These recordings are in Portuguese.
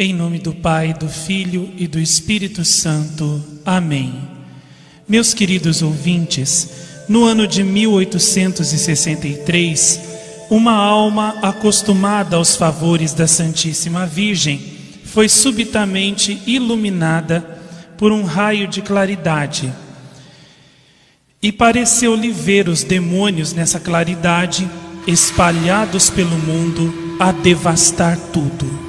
Em nome do Pai, do Filho e do Espírito Santo. Amém. Meus queridos ouvintes, no ano de 1863, uma alma acostumada aos favores da Santíssima Virgem foi subitamente iluminada por um raio de claridade. E pareceu-lhe ver os demônios nessa claridade, espalhados pelo mundo, a devastar tudo.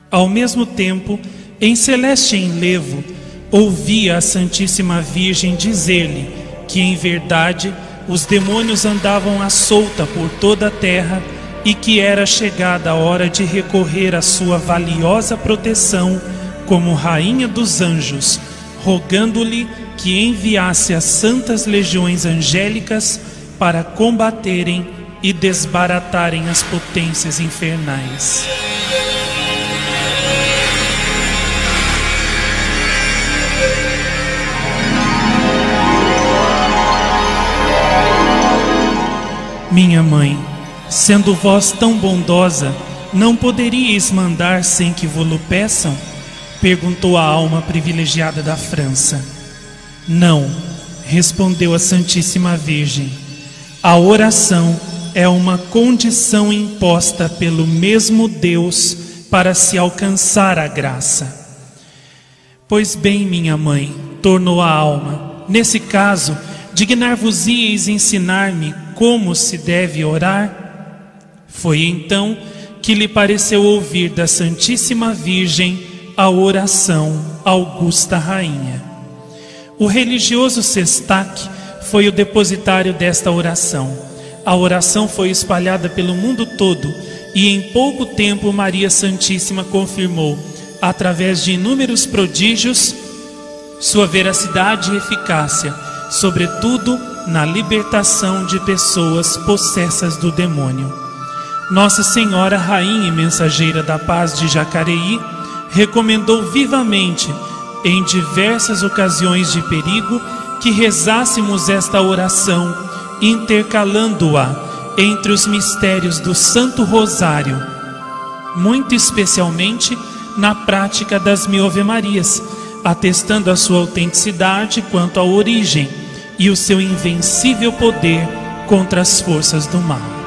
Ao mesmo tempo, em celeste enlevo, ouvia a Santíssima Virgem dizer-lhe que, em verdade, os demônios andavam à solta por toda a terra e que era chegada a hora de recorrer à sua valiosa proteção como Rainha dos Anjos, rogando-lhe que enviasse as santas legiões angélicas para combaterem e desbaratarem as potências infernais. Minha mãe, sendo vós tão bondosa, não poderíeis mandar sem que vo-lo peçam? Perguntou a alma privilegiada da França. Não, respondeu a Santíssima Virgem. A oração é uma condição imposta pelo mesmo Deus para se alcançar a graça. Pois bem, minha mãe, tornou a alma, nesse caso, dignar-vos-íeis ensinar-me como se deve orar? Foi então que lhe pareceu ouvir da Santíssima Virgem a oração Augusta Rainha. O religioso Sestac foi o depositário desta oração. A oração foi espalhada pelo mundo todo e em pouco tempo Maria Santíssima confirmou, através de inúmeros prodígios, sua veracidade e eficácia, sobretudo na libertação de pessoas possessas do demônio. Nossa Senhora, Rainha e Mensageira da Paz de Jacareí, recomendou vivamente, em diversas ocasiões de perigo, que rezássemos esta oração, intercalando-a entre os mistérios do Santo Rosário, muito especialmente na prática das 1000 Ave-Marias, atestando a sua autenticidade quanto à origem e o seu invencível poder contra as forças do mal.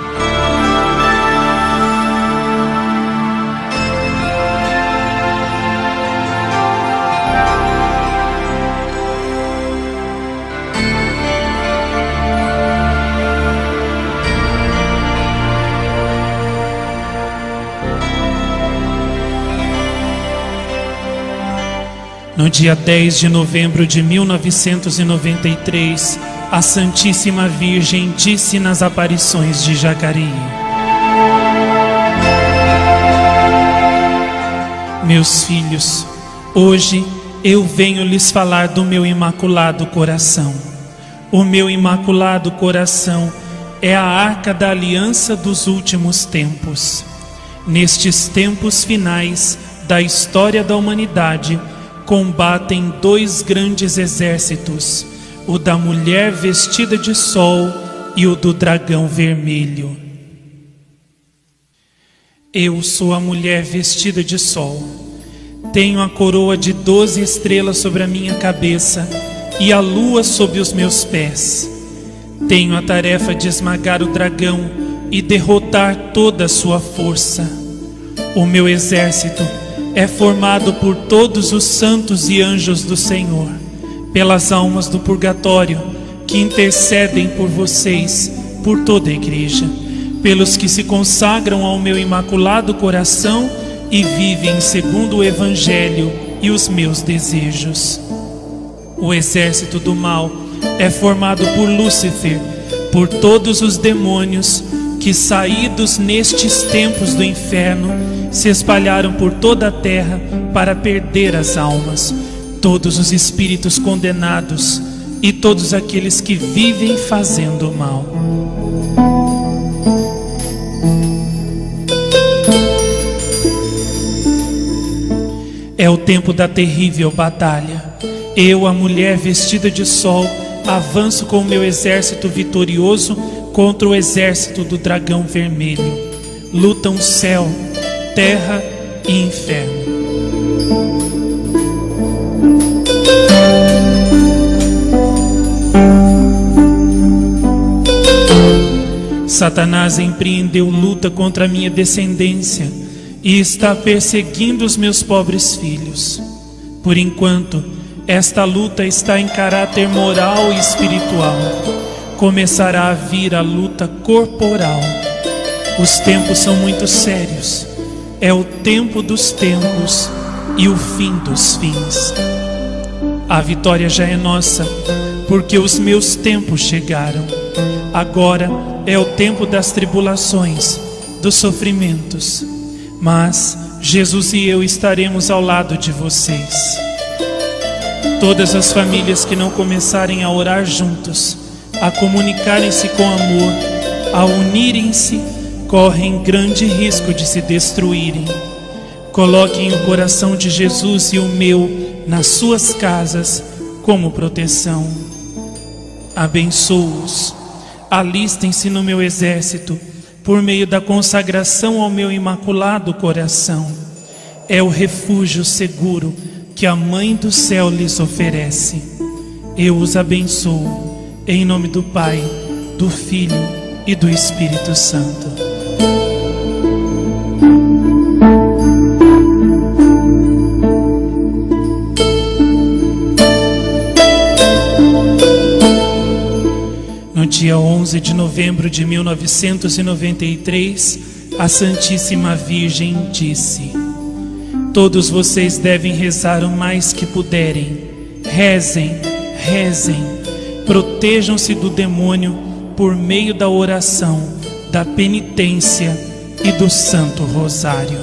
No dia 10 de novembro de 1993, a Santíssima Virgem disse nas aparições de Jacareí: Meus filhos, hoje eu venho lhes falar do meu Imaculado Coração. O meu Imaculado Coração é a arca da aliança dos últimos tempos. Nestes tempos finais da história da humanidade, combatem dois grandes exércitos, o da mulher vestida de sol e o do dragão vermelho. Eu sou a mulher vestida de sol. Tenho a coroa de 12 estrelas sobre a minha cabeça e a lua sob os meus pés. Tenho a tarefa de esmagar o dragão e derrotar toda a sua força. O meu exército é formado por todos os santos e anjos do Senhor, pelas almas do purgatório que intercedem por vocês, por toda a igreja, pelos que se consagram ao meu Imaculado Coração e vivem segundo o Evangelho e os meus desejos. O exército do mal é formado por Lúcifer, por todos os demônios que, saídos nestes tempos do inferno, se espalharam por toda a terra para perder as almas, todos os espíritos condenados e todos aqueles que vivem fazendo o mal. É o tempo da terrível batalha. Eu, a mulher vestida de sol, avanço com o meu exército vitorioso contra o exército do dragão vermelho. Lutam céu, terra e inferno. Satanás empreendeu luta contra a minha descendência e está perseguindo os meus pobres filhos. Por enquanto, esta luta está em caráter moral e espiritual. Começará a vir a luta corporal. Os tempos são muito sérios. É o tempo dos tempos e o fim dos fins. A vitória já é nossa, porque os meus tempos chegaram. Agora é o tempo das tribulações, dos sofrimentos. Mas Jesus e eu estaremos ao lado de vocês. Todas as famílias que não começarem a orar juntos, a comunicarem-se com amor, a unirem-se, correm grande risco de se destruírem. Coloquem o coração de Jesus e o meu nas suas casas como proteção. Abençoo-os. Alistem-se no meu exército por meio da consagração ao meu imaculado coração. É o refúgio seguro que a Mãe do Céu lhes oferece. Eu os abençoo em nome do Pai, do Filho e do Espírito Santo. No dia 11 de novembro de 1993, a Santíssima Virgem disse: todos vocês devem rezar o mais que puderem. Rezem, rezem. Protejam-se do demônio por meio da oração, da penitência e do Santo Rosário.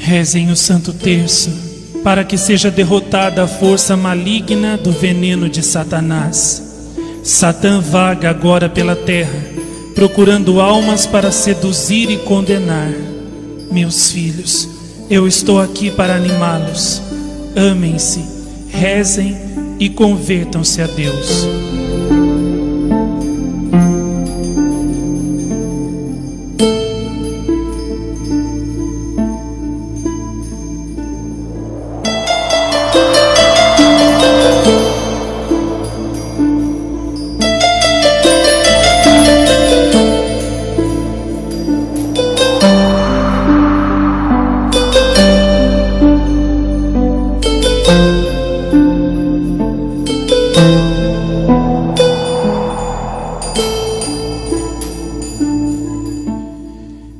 Rezem o Santo Terço, para que seja derrotada a força maligna do veneno de Satanás. Satã vaga agora pela terra, procurando almas para seduzir e condenar. Meus filhos, eu estou aqui para animá-los. Amem-se, rezem e convertam-se a Deus.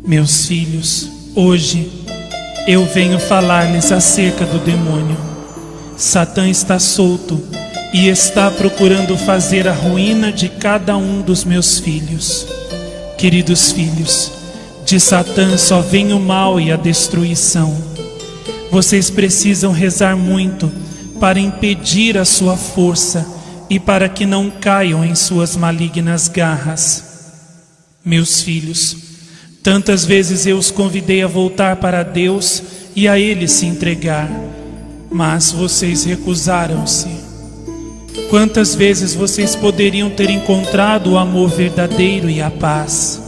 Meus filhos, hoje eu venho falar-lhes acerca do demônio. Satã está solto e está procurando fazer a ruína de cada um dos meus filhos. Queridos filhos, de Satã só vem o mal e a destruição. Vocês precisam rezar muito para impedir a sua força e para que não caiam em suas malignas garras. Meus filhos, tantas vezes eu os convidei a voltar para Deus e a Ele se entregar, mas vocês recusaram-se. Quantas vezes vocês poderiam ter encontrado o amor verdadeiro e a paz?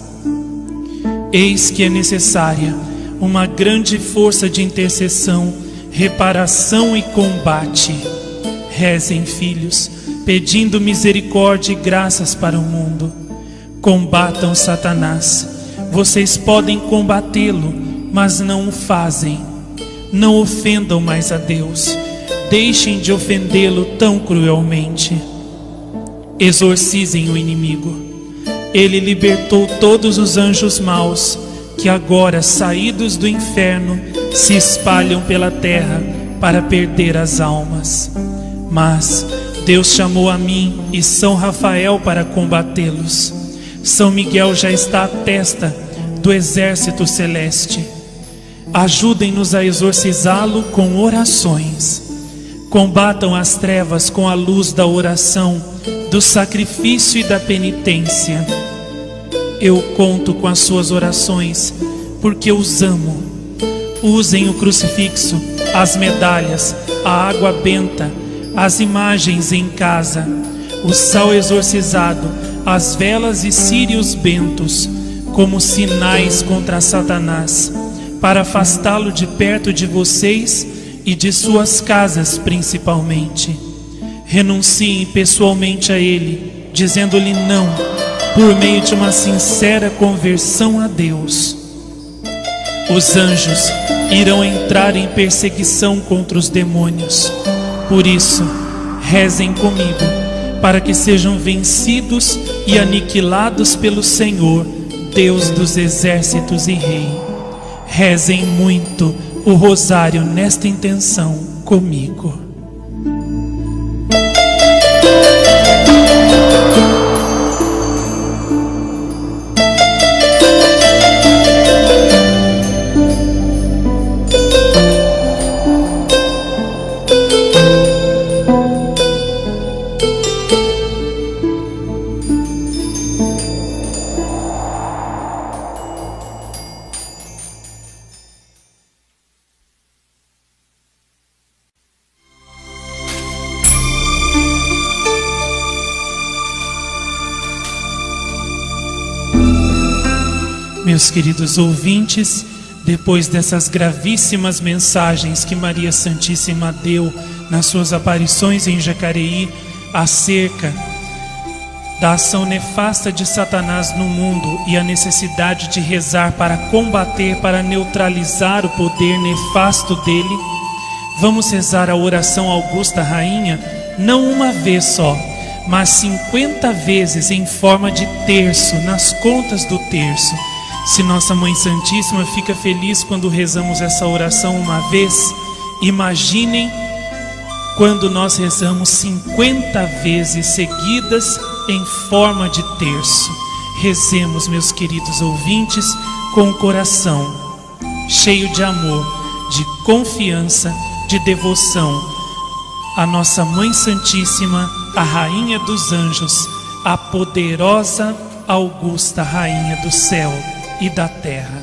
Eis que é necessária uma grande força de intercessão, reparação e combate. Rezem, filhos, pedindo misericórdia e graças para o mundo. Combatam Satanás. Vocês podem combatê-lo, mas não o fazem. Não ofendam mais a Deus. Deixem de ofendê-lo tão cruelmente. Exorcizem o inimigo. Ele libertou todos os anjos maus, que agora, saídos do inferno, se espalham pela terra para perder as almas. Mas Deus chamou a mim e São Rafael para combatê-los. São Miguel já está à testa do exército celeste. Ajudem-nos a exorcizá-lo com orações. Combatam as trevas com a luz da oração, do sacrifício e da penitência. Eu conto com as suas orações, porque os amo. Usem o crucifixo, as medalhas, a água benta, as imagens em casa, o sal exorcizado, as velas e círios bentos, como sinais contra Satanás, para afastá-lo de perto de vocês e de suas casas principalmente. Renunciem pessoalmente a ele, dizendo-lhe não, por meio de uma sincera conversão a Deus. Os anjos irão entrar em perseguição contra os demônios. Por isso, rezem comigo, para que sejam vencidos e aniquilados pelo Senhor, Deus dos exércitos e Rei. Rezem muito o rosário nesta intenção comigo. Meus queridos ouvintes, depois dessas gravíssimas mensagens que Maria Santíssima deu nas suas aparições em Jacareí acerca da ação nefasta de Satanás no mundo e a necessidade de rezar para combater, para neutralizar o poder nefasto dele, vamos rezar a oração Augusta Rainha, não uma vez só, mas 50 vezes em forma de terço, nas contas do terço. Se Nossa Mãe Santíssima fica feliz quando rezamos essa oração uma vez, imaginem quando nós rezamos 50 vezes seguidas em forma de terço. Rezemos, meus queridos ouvintes, com o coração cheio de amor, de confiança, de devoção à Nossa Mãe Santíssima, a Rainha dos Anjos, a poderosa Augusta Rainha do céu e da terra.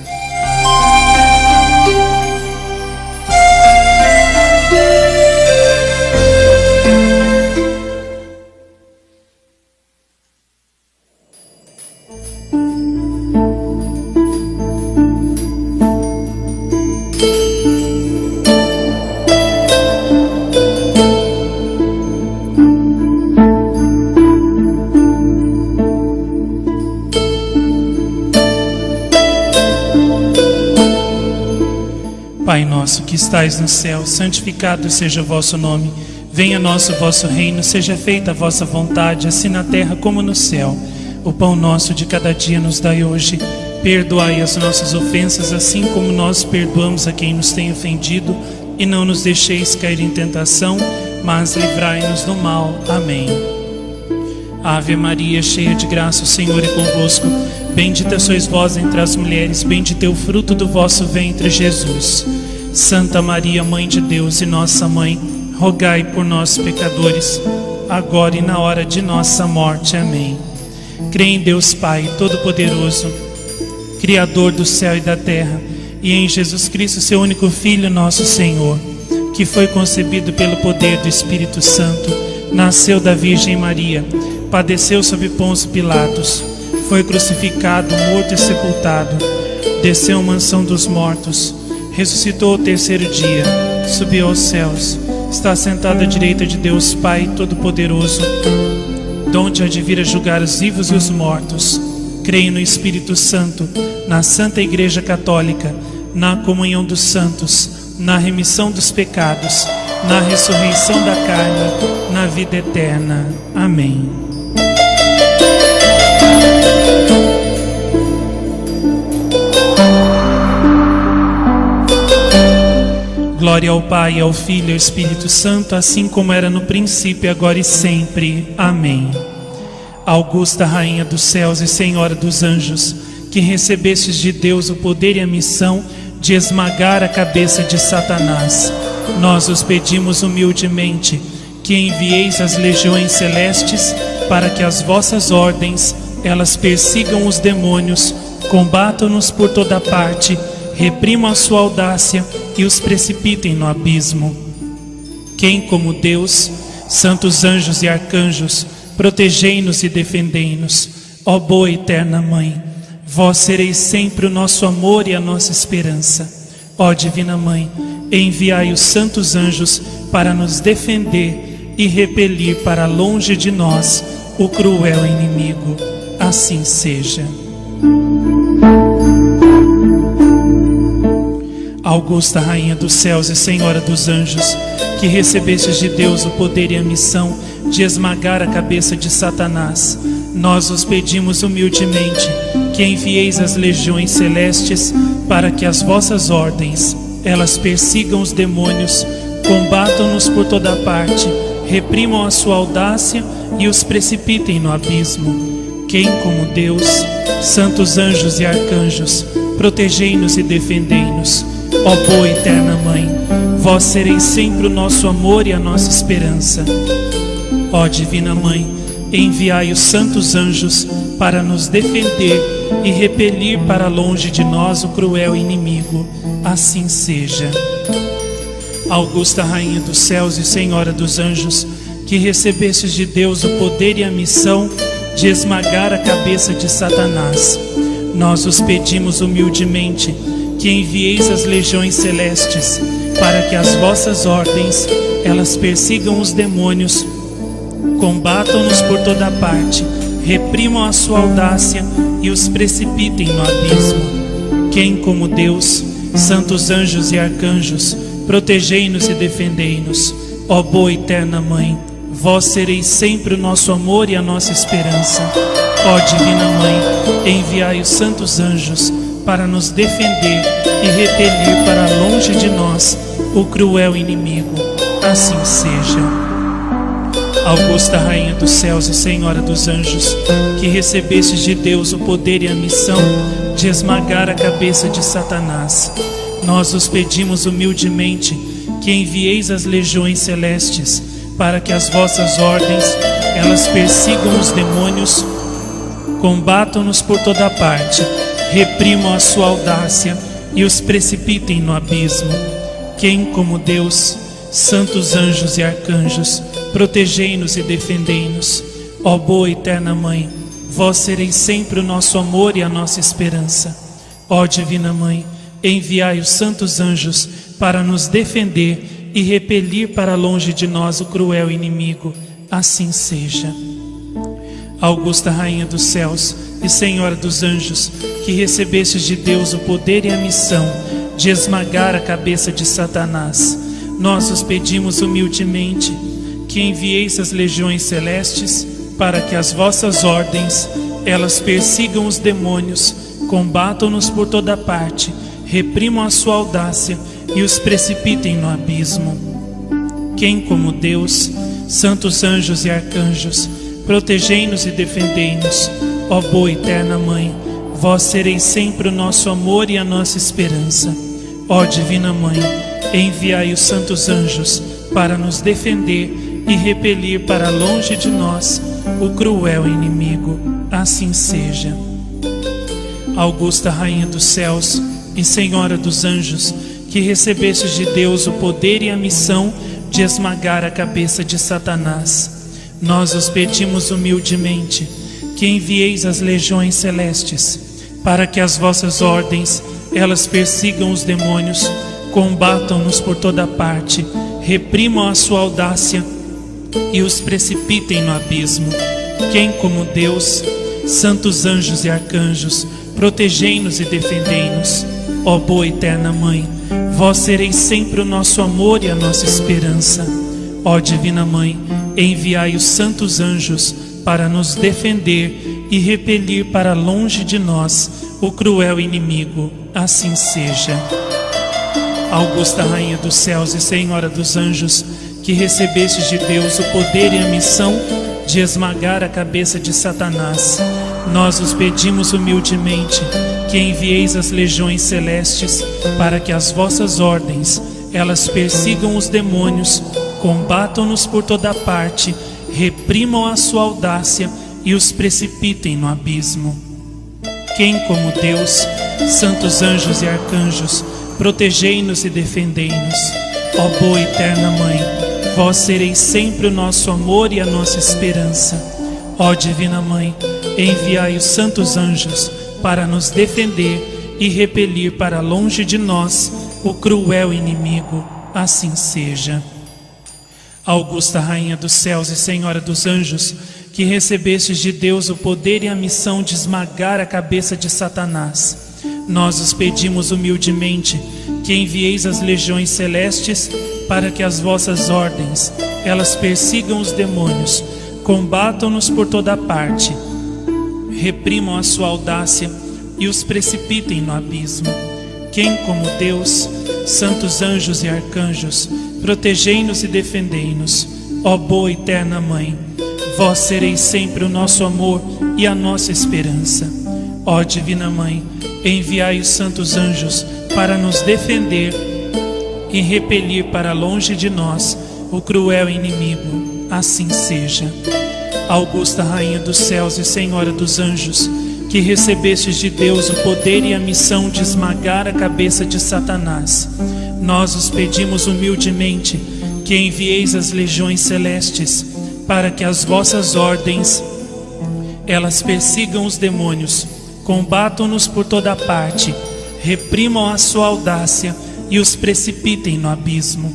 Pai nosso que estais no céu, santificado seja o vosso nome. Venha a nós o vosso reino, seja feita a vossa vontade, assim na terra como no céu. O pão nosso de cada dia nos dai hoje. Perdoai as nossas ofensas, assim como nós perdoamos a quem nos tem ofendido. E não nos deixeis cair em tentação, mas livrai-nos do mal. Amém. Ave Maria, cheia de graça, o Senhor é convosco. Bendita sois vós entre as mulheres, bendito é o fruto do vosso ventre, Jesus. Santa Maria, Mãe de Deus e nossa Mãe, rogai por nós, pecadores, agora e na hora de nossa morte. Amém. Creio em Deus Pai Todo-Poderoso, Criador do céu e da terra, e em Jesus Cristo, seu único Filho, nosso Senhor, que foi concebido pelo poder do Espírito Santo, nasceu da Virgem Maria, padeceu sob Pôncio Pilatos, foi crucificado, morto e sepultado, desceu à mansão dos mortos, ressuscitou ao terceiro dia, subiu aos céus, está sentado à direita de Deus Pai Todo-Poderoso, donde há de vir a julgar os vivos e os mortos. Creio no Espírito Santo, na Santa Igreja Católica, na comunhão dos santos, na remissão dos pecados, na ressurreição da carne, na vida eterna. Amém. Glória Glória ao Pai, ao Filho e ao Espírito Santo, assim como era no princípio, agora e sempre. Amém. Augusta Rainha dos céus e Senhora dos anjos, que recebestes de Deus o poder e a missão de esmagar a cabeça de Satanás, nós os pedimos humildemente que envieis as legiões celestes para que as vossas ordens, elas persigam os demônios, combatam-nos por toda parte, reprimam a sua audácia e os precipitem no abismo. Quem como Deus, santos anjos e arcanjos, protegei-nos e defendei-nos. Ó boa e eterna Mãe, vós sereis sempre o nosso amor e a nossa esperança. Ó Divina Mãe, enviai os santos anjos para nos defender e repelir para longe de nós o cruel inimigo. Assim seja. Augusta Rainha dos céus e Senhora dos anjos, que recebestes de Deus o poder e a missão de esmagar a cabeça de Satanás, nós os pedimos humildemente que envieis as legiões celestes para que as vossas ordens, elas persigam os demônios, combatam-nos por toda parte, reprimam a sua audácia e os precipitem no abismo. Quem como Deus, santos anjos e arcanjos, protegei-nos e defendei-nos. Ó boa e eterna Mãe, vós sereis sempre o nosso amor e a nossa esperança. Ó Divina Mãe, enviai os santos anjos para nos defender e repelir para longe de nós o cruel inimigo. Assim seja. Augusta Rainha dos céus e Senhora dos anjos, que recebestes de Deus o poder e a missão de esmagar a cabeça de Satanás, nós os pedimos humildemente que envieis as legiões celestes para que as vossas ordens, elas persigam os demônios, combatam-nos por toda parte, reprimam a sua audácia e os precipitem no abismo. Quem como Deus, santos anjos e arcanjos, protegei-nos e defendei-nos. Ó boa e eterna Mãe, vós sereis sempre o nosso amor e a nossa esperança. Ó Divina Mãe, enviai os santos anjos para nos defender e repelir para longe de nós o cruel inimigo. Assim seja. Augusta Rainha dos céus e Senhora dos anjos, que recebestes de Deus o poder e a missão de esmagar a cabeça de Satanás, nós os pedimos humildemente que envieis as legiões celestes para que as vossas ordens, elas persigam os demônios, combatam-nos por toda parte, reprimam a sua audácia e os precipitem no abismo. Quem como Deus, santos anjos e arcanjos, protegei-nos e defendei-nos. Ó boa e eterna Mãe, vós sereis sempre o nosso amor e a nossa esperança. Ó Divina Mãe, enviai os santos anjos para nos defender e repelir para longe de nós o cruel inimigo. Assim seja. Augusta Rainha dos céus e Senhora dos anjos, que recebestes de Deus o poder e a missão de esmagar a cabeça de Satanás, nós os pedimos humildemente que envieis as legiões celestes para que as vossas ordens, elas persigam os demônios, combatam-nos por toda parte, reprimam a sua audácia e os precipitem no abismo. Quem como Deus, santos anjos e arcanjos, protegei-nos e defendei-nos. Ó boa e eterna Mãe, vós sereis sempre o nosso amor e a nossa esperança. Ó Divina Mãe, enviai os santos anjos para nos defender e repelir para longe de nós o cruel inimigo. Assim seja. Augusta Rainha dos céus e Senhora dos anjos, que recebestes de Deus o poder e a missão de esmagar a cabeça de Satanás, nós os pedimos humildemente que envieis as legiões celestes para que as vossas ordens, elas persigam os demônios, combatam-nos por toda parte, reprimam a sua audácia e os precipitem no abismo. Quem como Deus, santos anjos e arcanjos, protegei-nos e defendei-nos. Ó boa e eterna Mãe, vós sereis sempre o nosso amor e a nossa esperança. Ó Divina Mãe, enviai os santos anjos para nos defender e repelir para longe de nós o cruel inimigo. Assim seja. Augusta Rainha dos céus e Senhora dos anjos, que recebestes de Deus o poder e a missão de esmagar a cabeça de Satanás, nós os pedimos humildemente que envieis as legiões celestes para que as vossas ordens, elas persigam os demônios, combatam-nos por toda parte, reprimam a sua audácia e os precipitem no abismo. Quem como Deus, santos anjos e arcanjos, protegei-nos e defendei-nos. Ó boa e eterna Mãe, vós sereis sempre o nosso amor e a nossa esperança. Ó Divina Mãe, enviai os santos anjos para nos defender e repelir para longe de nós o cruel inimigo. Assim seja. Augusta Rainha dos céus e Senhora dos anjos, que recebestes de Deus o poder e a missão de esmagar a cabeça de Satanás, nós os pedimos humildemente que envieis as legiões celestes para que as vossas ordens, elas persigam os demônios, combatam-nos por toda parte, reprimam a sua audácia e os precipitem no abismo. Quem como Deus, santos anjos e arcanjos, protegei-nos e defendei-nos. Ó boa e eterna Mãe, vós sereis sempre o nosso amor e a nossa esperança. Ó Divina Mãe, enviai os santos anjos para nos defender e repelir para longe de nós o cruel inimigo. Assim seja. Augusta Rainha dos céus e Senhora dos anjos, que recebestes de Deus o poder e a missão de esmagar a cabeça de Satanás, nós os pedimos humildemente que envieis as legiões celestes para que as vossas ordens, elas persigam os demônios, combatam-nos por toda parte, reprimam a sua audácia e os precipitem no abismo.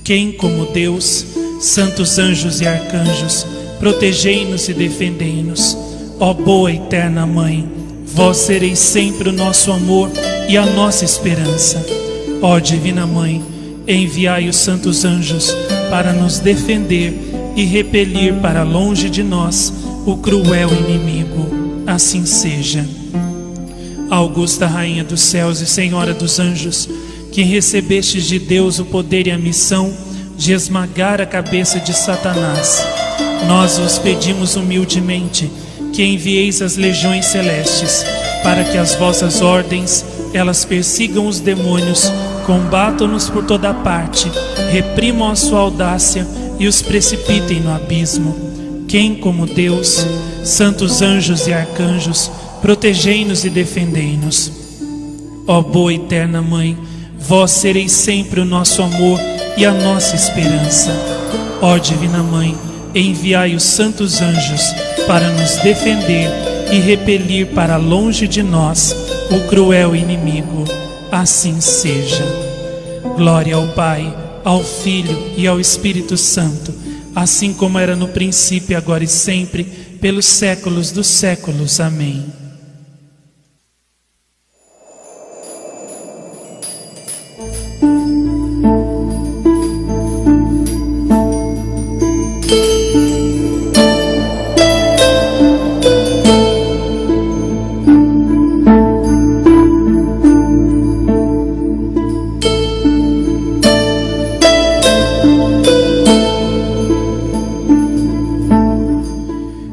Quem como Deus, santos anjos e arcanjos, protegei-nos e defendei-nos. Ó boa e eterna Mãe, vós sereis sempre o nosso amor e a nossa esperança. Ó Divina Mãe, enviai os santos anjos para nos defender e repelir para longe de nós o cruel inimigo. Assim seja. Augusta Rainha dos céus e Senhora dos anjos, que recebestes de Deus o poder e a missão de esmagar a cabeça de Satanás, nós vos pedimos humildemente que envieis as legiões celestes para que as vossas ordens, elas persigam os demônios, combatam-nos por toda parte, reprimam a sua audácia e os precipitem no abismo. Quem como Deus, santos anjos e arcanjos, protegei-nos e defendei-nos. Ó boa e eterna Mãe, vós sereis sempre o nosso amor e a nossa esperança. Ó Divina Mãe, enviai os santos anjos para nos defender e repelir para longe de nós o cruel inimigo. Assim seja. Glória ao Pai, ao Filho e ao Espírito Santo, assim como era no princípio, agora e sempre, pelos séculos dos séculos. Amém.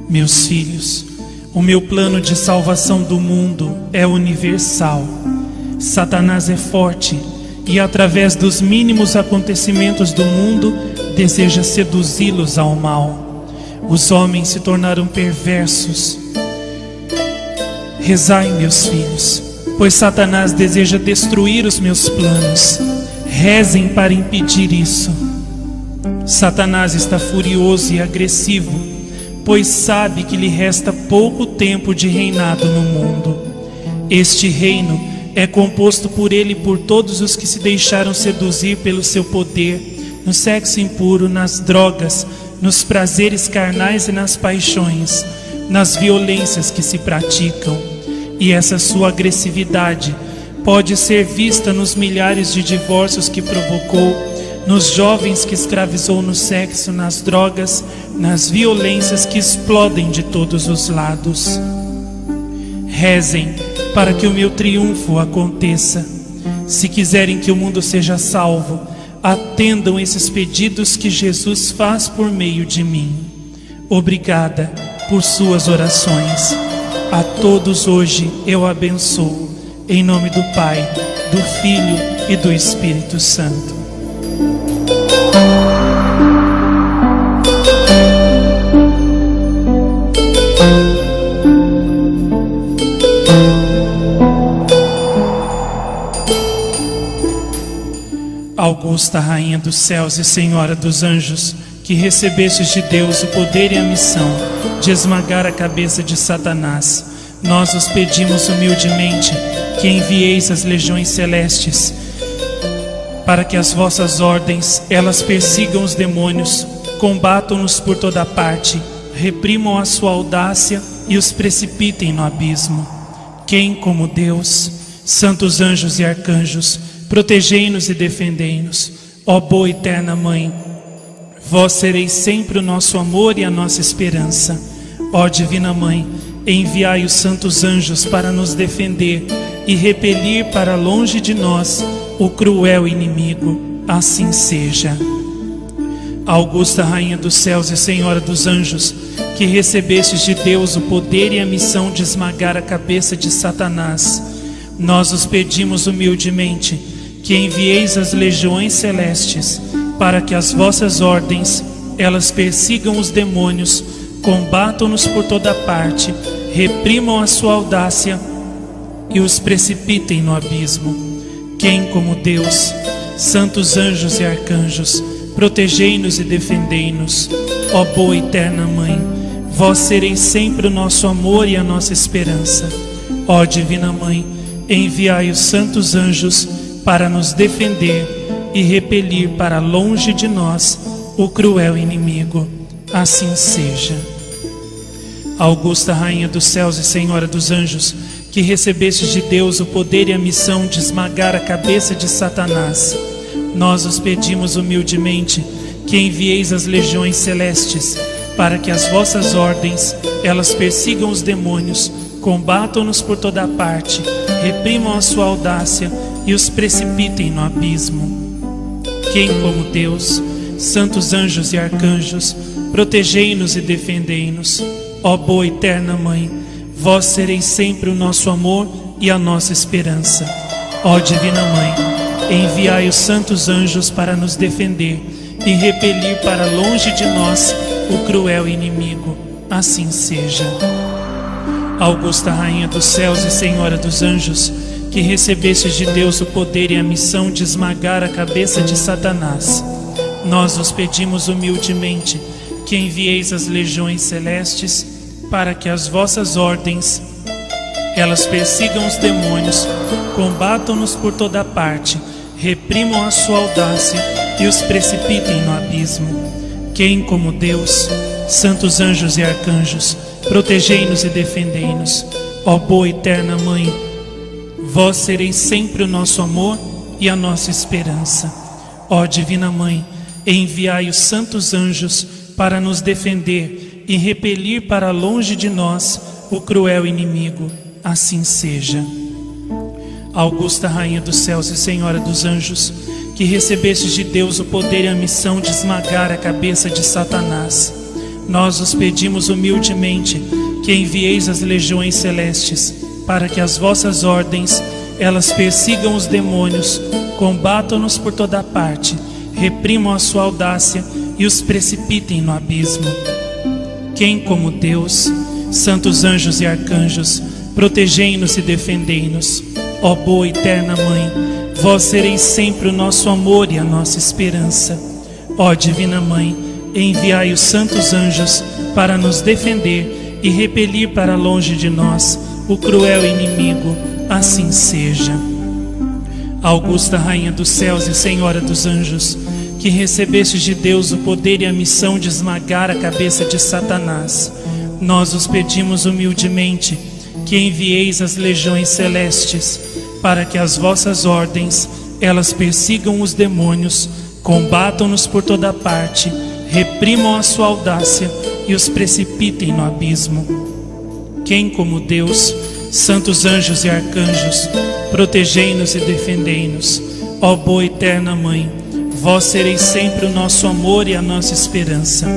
Meus filhos, o meu plano de salvação do mundo é universal. Satanás é forte e, através dos mínimos acontecimentos do mundo, deseja seduzi-los ao mal. Os homens se tornaram perversos. Rezai, meus filhos, pois Satanás deseja destruir os meus planos. Rezem para impedir isso. Satanás está furioso e agressivo, pois sabe que lhe resta pouco tempo de reinado no mundo. Este reino é composto por ele e por todos os que se deixaram seduzir pelo seu poder, no sexo impuro, nas drogas, nos prazeres carnais e nas paixões, nas violências que se praticam. E essa sua agressividade pode ser vista nos milhares de divórcios que provocou, nos jovens que escravizou no sexo, nas drogas, nas violências que explodem de todos os lados. Rezem para que o meu triunfo aconteça. Se quiserem que o mundo seja salvo, atendam esses pedidos que Jesus faz por meio de mim. Obrigada por suas orações. A todos hoje eu abençoo, em nome do Pai, do Filho e do Espírito Santo. Augusta Rainha dos céus e Senhora dos anjos, que recebestes de Deus o poder e a missão de esmagar a cabeça de Satanás, nós os pedimos humildemente que envieis as legiões celestes, para que as vossas ordens, elas persigam os demônios, combatam-nos por toda parte, reprimam a sua audácia e os precipitem no abismo. Quem como Deus? Santos anjos e arcanjos, protegei-nos e defendei-nos. Ó boa e eterna Mãe, vós sereis sempre o nosso amor e a nossa esperança. Ó Divina Mãe, enviai os santos anjos para nos defender e repelir para longe de nós o cruel inimigo. Assim seja. Augusta Rainha dos céus e Senhora dos anjos, que recebestes de Deus o poder e a missão de esmagar a cabeça de Satanás, nós os pedimos humildemente que envieis as legiões celestes, para que as vossas ordens, elas persigam os demônios, combatam-nos por toda parte, reprimam a sua audácia e os precipitem no abismo. Quem como Deus? Santos anjos e arcanjos, protegei-nos e defendei-nos. Ó boa e eterna Mãe, vós sereis sempre o nosso amor e a nossa esperança. Ó Divina Mãe, enviai os santos anjos para nos defender e repelir para longe de nós o cruel inimigo. Assim seja. Augusta Rainha dos céus e Senhora dos anjos, que recebestes de Deus o poder e a missão de esmagar a cabeça de Satanás, nós os pedimos humildemente que envieis as legiões celestes, para que as vossas ordens, elas persigam os demônios, combatam-nos por toda parte, reprimam a sua audácia e os precipitem no abismo. Quem como Deus? Santos anjos e arcanjos, protegei-nos e defendei-nos. Ó boa e eterna Mãe, vós sereis sempre o nosso amor e a nossa esperança. Ó Divina Mãe, enviai os santos anjos para nos defender e repelir para longe de nós o cruel inimigo. Assim seja. Augusta Rainha dos céus e Senhora dos anjos, que recebestes de Deus o poder e a missão de esmagar a cabeça de Satanás, nós os pedimos humildemente que envieis as legiões celestes, para que as vossas ordens, elas persigam os demônios, combatam-nos por toda parte, reprimam a sua audácia e os precipitem no abismo. Quem como Deus? Santos anjos e arcanjos, protegei-nos e defendei-nos. Ó boa e eterna Mãe, vós sereis sempre o nosso amor e a nossa esperança. Ó Divina Mãe, enviai os santos anjos para nos defender e repelir para longe de nós o cruel inimigo. Assim seja. Augusta Rainha dos céus e Senhora dos anjos, que recebestes de Deus o poder e a missão de esmagar a cabeça de Satanás, nós os pedimos humildemente que envieis as legiões celestes, para que as vossas ordens, elas persigam os demônios, combatam-nos por toda parte, reprimam a sua audácia e os precipitem no abismo. Quem como Deus? Santos anjos e arcanjos, protegei-nos e defendei-nos. Ó boa e eterna Mãe, vós sereis sempre o nosso amor e a nossa esperança. Ó Divina Mãe, enviai os santos anjos para nos defender e repelir para longe de nós o cruel inimigo. Assim seja. Augusta Rainha dos céus e Senhora dos anjos, que recebestes de Deus o poder e a missão de esmagar a cabeça de Satanás, nós os pedimos humildemente que envieis as legiões celestes, para que as vossas ordens, elas persigam os demônios, combatam-nos por toda parte, reprimam a sua audácia e os precipitem no abismo. Quem como Deus? Santos anjos e arcanjos, protegei-nos e defendei-nos. Ó boa e eterna Mãe, vós sereis sempre o nosso amor e a nossa esperança.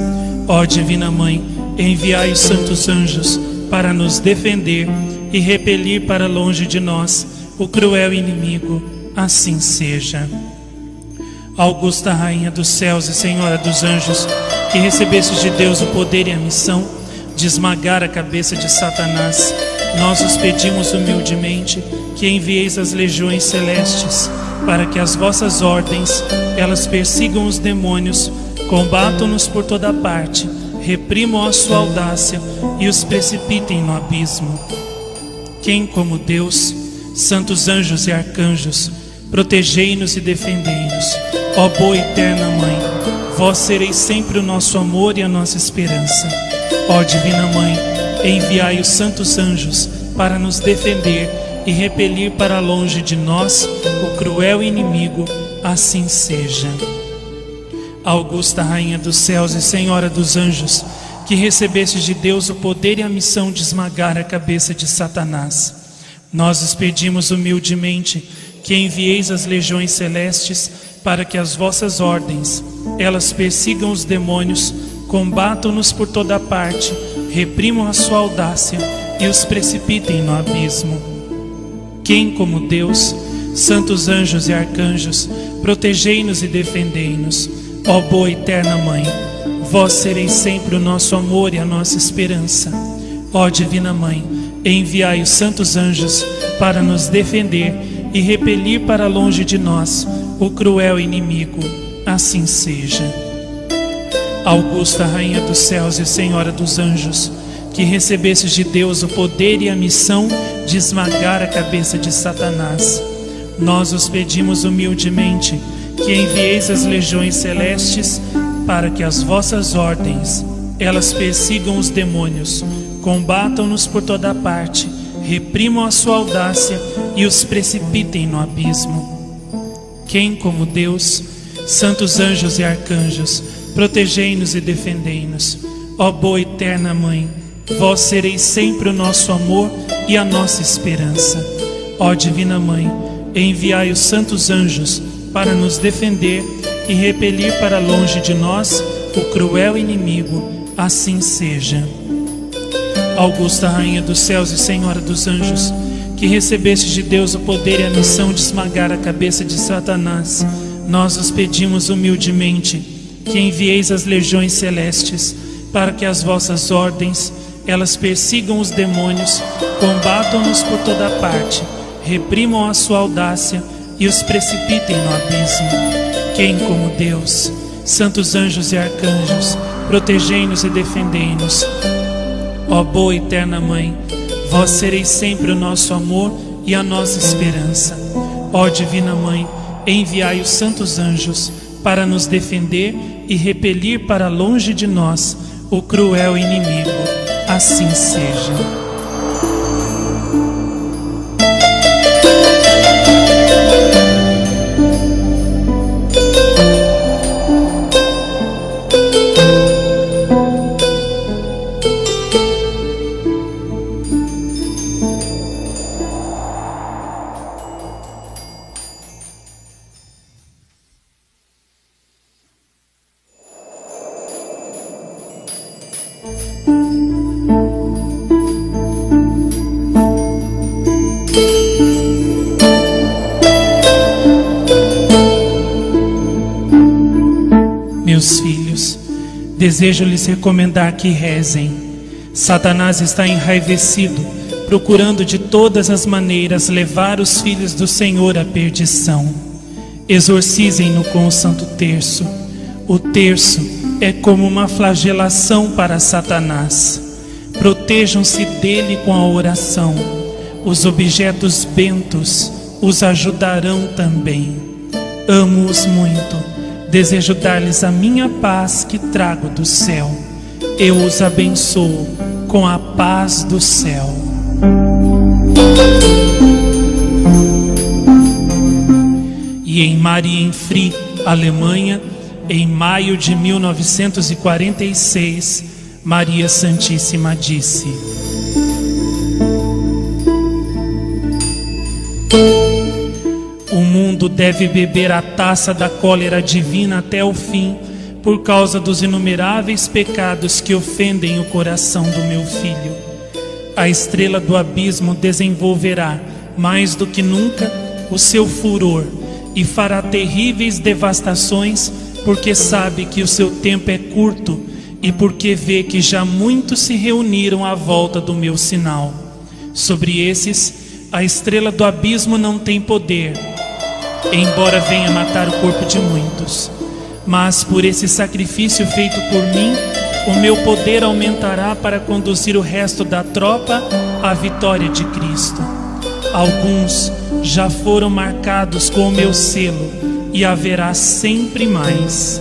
Ó Divina Mãe, enviai os santos anjos para nos defender e repelir para longe de nós o cruel inimigo. Assim seja. Augusta Rainha dos céus e Senhora dos anjos, que recebestes de Deus o poder e a missão de esmagar a cabeça de Satanás, nós os pedimos humildemente que envieis as legiões celestes para que as vossas ordens, elas persigam os demônios, combatam-nos por toda parte, reprimam a sua audácia e os precipitem no abismo. Quem como Deus, santos anjos e arcanjos, protegei-nos e defendei-nos. Ó boa e eterna Mãe, vós sereis sempre o nosso amor e a nossa esperança. Ó Divina Mãe, enviai os santos anjos para nos defender e repelir para longe de nós o cruel inimigo. Assim seja. Augusta Rainha dos céus e Senhora dos anjos, que recebestes de Deus o poder e a missão de esmagar a cabeça de Satanás, nós os pedimos humildemente que envieis as legiões celestes para que as vossas ordens, elas persigam os demônios, combatam-nos por toda parte, reprimam a sua audácia e os precipitem no abismo. Quem como Deus, santos anjos e arcanjos, protegei-nos e defendei-nos. Ó boa e eterna Mãe, vós sereis sempre o nosso amor e a nossa esperança. Ó Divina Mãe, enviai os santos anjos para nos defender e repelir para longe de nós o cruel inimigo. Assim seja. Augusta Rainha dos céus e Senhora dos anjos, que recebestes de Deus o poder e a missão de esmagar a cabeça de Satanás, nós os pedimos humildemente que envieis as legiões celestes para que as vossas ordens, elas persigam os demônios, combatam-nos por toda parte, reprimam a sua audácia e os precipitem no abismo. Quem como Deus, santos anjos e arcanjos, protegei-nos e defendei-nos. Ó boa e eterna Mãe, vós sereis sempre o nosso amor e a nossa esperança. Ó Divina Mãe, enviai os santos anjos para nos defender e repelir para longe de nós o cruel inimigo. Assim seja. Augusta Rainha dos céus e Senhora dos anjos, que recebeste de Deus o poder e a missão de esmagar a cabeça de Satanás, nós os pedimos humildemente que envieis as legiões celestes para que as vossas ordens, elas persigam os demônios, combatam-nos por toda parte, reprimam a sua audácia e os precipitem no abismo. Quem como Deus, santos anjos e arcanjos, protegei-nos e defendei-nos. Ó boa e eterna Mãe, vós sereis sempre o nosso amor e a nossa esperança. Ó Divina Mãe, enviai os santos anjos para nos defender e repelir para longe de nós o cruel inimigo. Assim seja. Meus filhos, desejo lhes recomendar que rezem. Satanás está enraivecido, procurando de todas as maneiras levar os filhos do Senhor à perdição. Exorcizem-no com o Santo Terço. O terço é como uma flagelação para Satanás. Protejam-se dele com a oração. Os objetos bentos os ajudarão também. Amo-os muito. Desejo dar-lhes a minha paz que trago do céu. Eu os abençoo com a paz do céu. E em Marienfried, Alemanha, em maio de 1946, Maria Santíssima disse: O mundo deve beber a taça da cólera divina até o fim, por causa dos inumeráveis pecados que ofendem o coração do meu filho. A estrela do abismo desenvolverá, mais do que nunca, o seu furor e fará terríveis devastações, porque sabe que o seu tempo é curto e porque vê que já muitos se reuniram à volta do meu sinal. Sobre esses, a estrela do abismo não tem poder, embora venha matar o corpo de muitos. Mas por esse sacrifício feito por mim, o meu poder aumentará para conduzir o resto da tropa à vitória de Cristo. Alguns já foram marcados com o meu selo, e haverá sempre mais.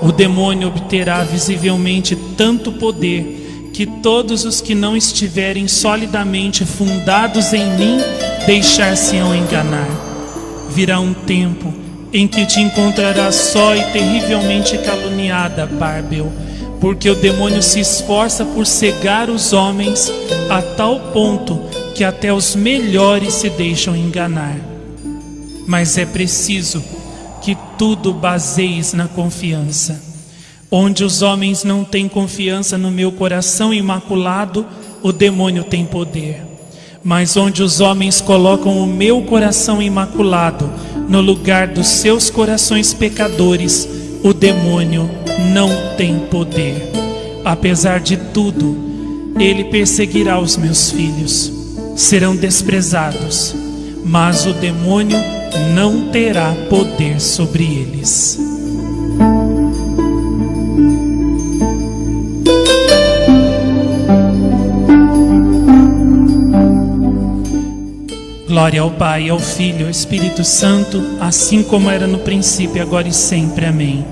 O demônio obterá visivelmente tanto poder que todos os que não estiverem solidamente fundados em mim deixar-se-ão enganar. Virá um tempo em que te encontrarás só e terrivelmente caluniada, Bárbel, porque o demônio se esforça por cegar os homens a tal ponto que até os melhores se deixam enganar. Mas é preciso que tudo baseies na confiança. Onde os homens não têm confiança no meu coração imaculado, o demônio tem poder. Mas onde os homens colocam o meu coração imaculado no lugar dos seus corações pecadores, o demônio não tem poder. Apesar de tudo, ele perseguirá os meus filhos. Serão desprezados, mas o demônio não terá poder sobre eles. Glória ao Pai, ao Filho e ao Espírito Santo, assim como era no princípio, agora e sempre. Amém.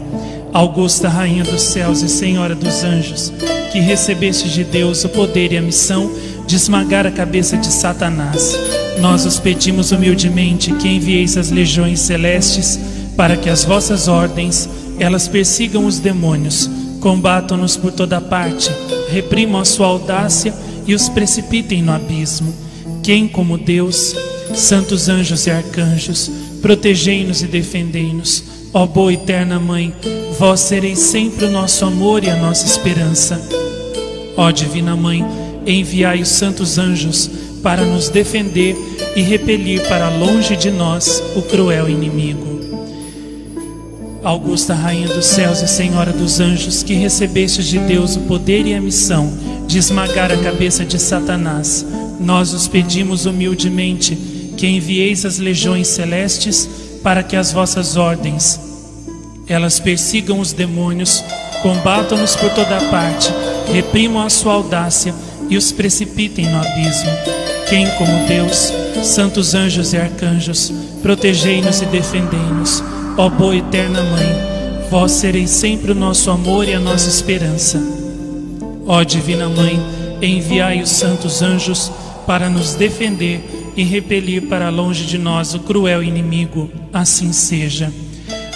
Augusta Rainha dos céus e Senhora dos anjos, que recebeste de Deus o poder e a missão de esmagar a cabeça de Satanás, nós os pedimos humildemente que envieis as legiões celestes para que as vossas ordens, elas persigam os demônios, combatam-nos por toda parte, reprimam a sua audácia e os precipitem no abismo. Quem como Deus, santos anjos e arcanjos, protegei-nos e defendei-nos. Ó boa e eterna Mãe, vós sereis sempre o nosso amor e a nossa esperança. Ó Divina Mãe, enviai os santos anjos para nos defender e repelir para longe de nós o cruel inimigo. Augusta Rainha dos céus e Senhora dos anjos, que recebestes de Deus o poder e a missão de esmagar a cabeça de Satanás, nós os pedimos humildemente que envieis as legiões celestes para que as vossas ordens, elas persigam os demônios, combatam-nos por toda parte, reprimam a sua audácia e os precipitem no abismo. Quem como Deus, santos anjos e arcanjos, protegei-nos e defendei-nos. Ó boa e eterna Mãe, vós sereis sempre o nosso amor e a nossa esperança. Ó Divina Mãe, enviai os santos anjos para nos defender e repelir para longe de nós o cruel inimigo. Assim seja.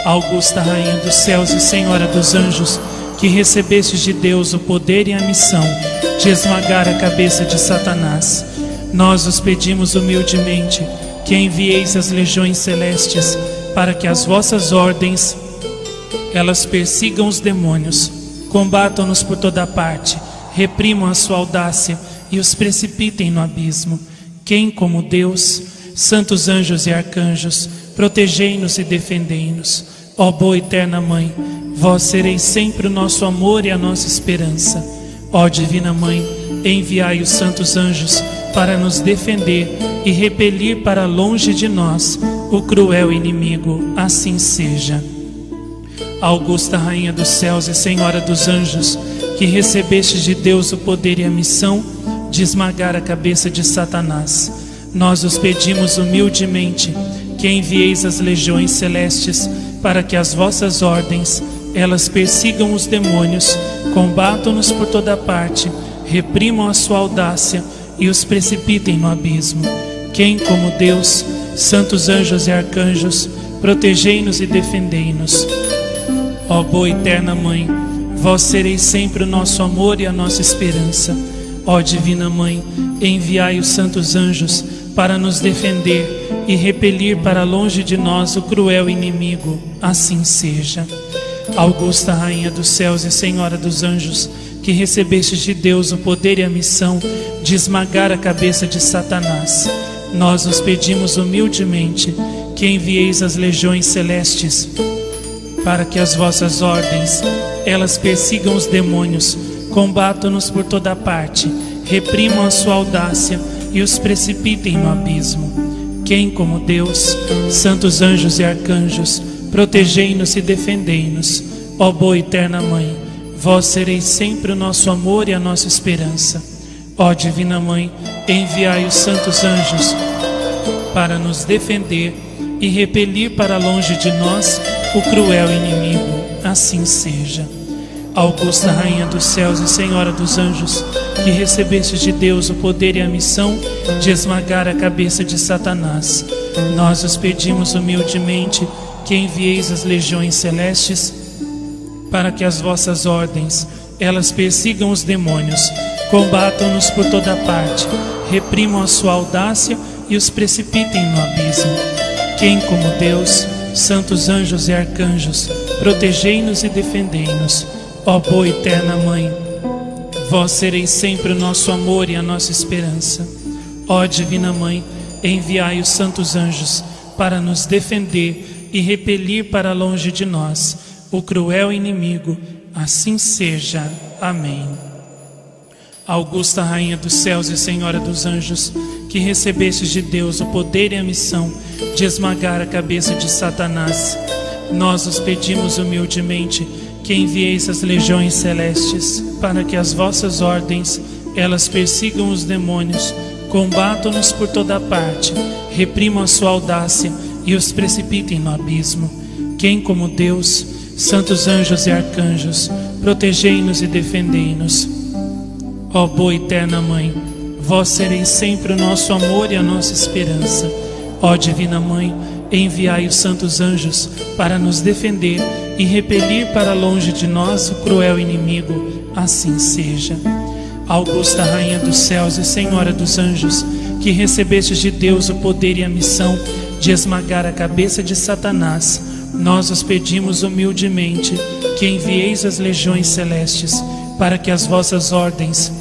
Augusta Rainha dos céus e Senhora dos anjos, que recebestes de Deus o poder e a missão de esmagar a cabeça de Satanás, nós os pedimos humildemente que envieis as legiões celestes para que as vossas ordens, elas persigam os demônios, combatam-nos por toda parte, reprimam a sua audácia e os precipitem no abismo. Quem como Deus, santos anjos e arcanjos, protegei-nos e defendei-nos. Ó boa e eterna Mãe, vós sereis sempre o nosso amor e a nossa esperança. Ó Divina Mãe, enviai os santos anjos para nos defender e repelir para longe de nós o cruel inimigo. Assim seja. Augusta Rainha dos céus e Senhora dos anjos, que recebestes de Deus o poder e a missão de esmagar a cabeça de Satanás, nós os pedimos humildemente que envieis as legiões celestes para que as vossas ordens, elas persigam os demônios, combatam-nos por toda parte, reprimam a sua audácia e os precipitem no abismo. Quem como Deus, santos anjos e arcanjos, protegei-nos e defendei-nos. Ó boa e eterna Mãe, vós sereis sempre o nosso amor e a nossa esperança. Ó Divina Mãe, enviai os santos anjos para nos defender e repelir para longe de nós o cruel inimigo. Assim seja. Augusta Rainha dos céus e Senhora dos anjos, que recebestes de Deus o poder e a missão de esmagar a cabeça de Satanás, nós os pedimos humildemente que envieis as legiões celestes para que as vossas ordens, elas persigam os demônios, combatam-nos por toda parte, reprimam a sua audácia e os precipitem no abismo. Quem como Deus, santos anjos e arcanjos, protegei-nos e defendei-nos. Ó boa e eterna Mãe, vós sereis sempre o nosso amor e a nossa esperança. Ó Divina Mãe, enviai os santos anjos para nos defender e repelir para longe de nós o cruel inimigo. Assim seja. Augusta Rainha dos céus e Senhora dos anjos, que recebestes de Deus o poder e a missão de esmagar a cabeça de Satanás, nós os pedimos humildemente que envieis as legiões celestes para que as vossas ordens, elas persigam os demônios, combatam-nos por toda parte, reprimam a sua audácia e os precipitem no abismo. Quem como Deus, santos anjos e arcanjos, protegei-nos e defendei-nos. Ó boa e eterna Mãe, vós sereis sempre o nosso amor e a nossa esperança. Ó Divina Mãe, enviai os santos anjos para nos defender e repelir para longe de nós o cruel inimigo. Assim seja. Amém. Augusta Rainha dos céus e Senhora dos anjos, que recebestes de Deus o poder e a missão de esmagar a cabeça de Satanás, nós os pedimos humildemente que envieis as legiões celestes para que as vossas ordens, elas persigam os demônios, combatam-nos por toda parte, reprimam a sua audácia e os precipitem no abismo. Quem como Deus, santos anjos e arcanjos, protegei-nos e defendei-nos. Ó boa e eterna Mãe, vós sereis sempre o nosso amor e a nossa esperança. Ó Divina Mãe, enviai os santos anjos para nos defender e repelir para longe de nós o cruel inimigo. Assim seja. Augusta Rainha dos céus e Senhora dos anjos, que recebestes de Deus o poder e a missão de esmagar a cabeça de Satanás, nós os pedimos humildemente que envieis as legiões celestes para que as vossas ordens,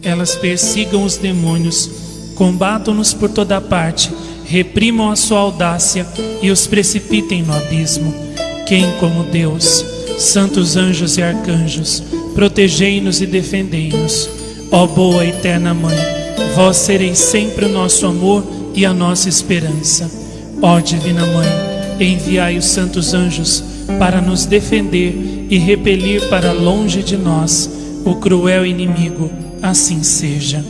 elas persigam os demônios, combatam-nos por toda parte, reprimam a sua audácia e os precipitem no abismo. Quem como Deus, santos anjos e arcanjos, protegei-nos e defendei-nos. Ó boa e eterna Mãe, vós sereis sempre o nosso amor e a nossa esperança. Ó Divina Mãe, enviai os santos anjos para nos defender e repelir para longe de nós o cruel inimigo. Assim seja.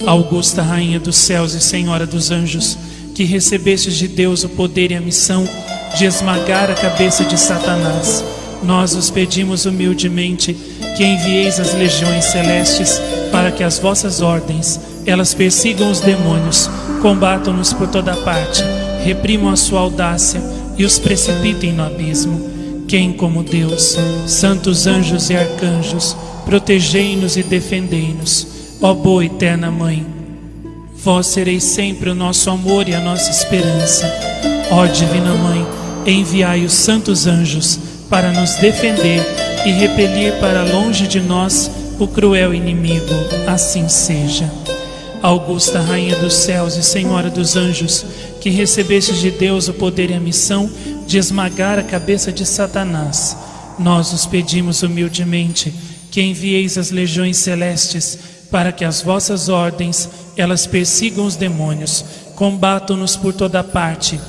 Augusta Rainha dos céus e Senhora dos anjos, que recebestes de Deus o poder e a missão de esmagar a cabeça de Satanás, nós os pedimos humildemente que envieis as legiões celestes para que as vossas ordens, elas persigam os demônios, combatam-nos por toda parte, reprimam a sua audácia e os precipitem no abismo. Quem como Deus, santos anjos e arcanjos, protegei-nos e defendei-nos. Ó boa e eterna Mãe, vós sereis sempre o nosso amor e a nossa esperança. Ó Divina Mãe, enviai os santos anjos para nos defender e repelir para longe de nós o cruel inimigo. Assim seja. Augusta Rainha dos céus e Senhora dos anjos, que recebestes de Deus o poder e a missão de esmagar a cabeça de Satanás, nós os pedimos humildemente que envieis as legiões celestes para que as vossas ordens, elas persigam os demônios, combatam-nos por toda parte,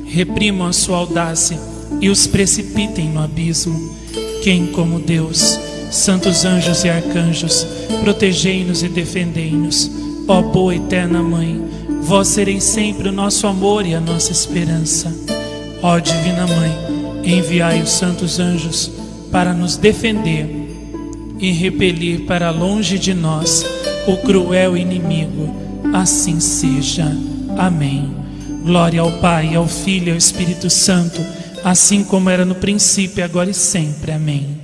reprimam a sua audácia e os precipitem no abismo. Quem como Deus, santos anjos e arcanjos, protegei-nos e defendei-nos. Ó boa e eterna Mãe, vós sereis sempre o nosso amor e a nossa esperança. Ó Divina Mãe, enviai os santos anjos para nos defender e repelir para longe de nós o cruel inimigo. Assim seja. Amém. Glória ao Pai, ao Filho e ao Espírito Santo, assim como era no princípio, agora e sempre. Amém.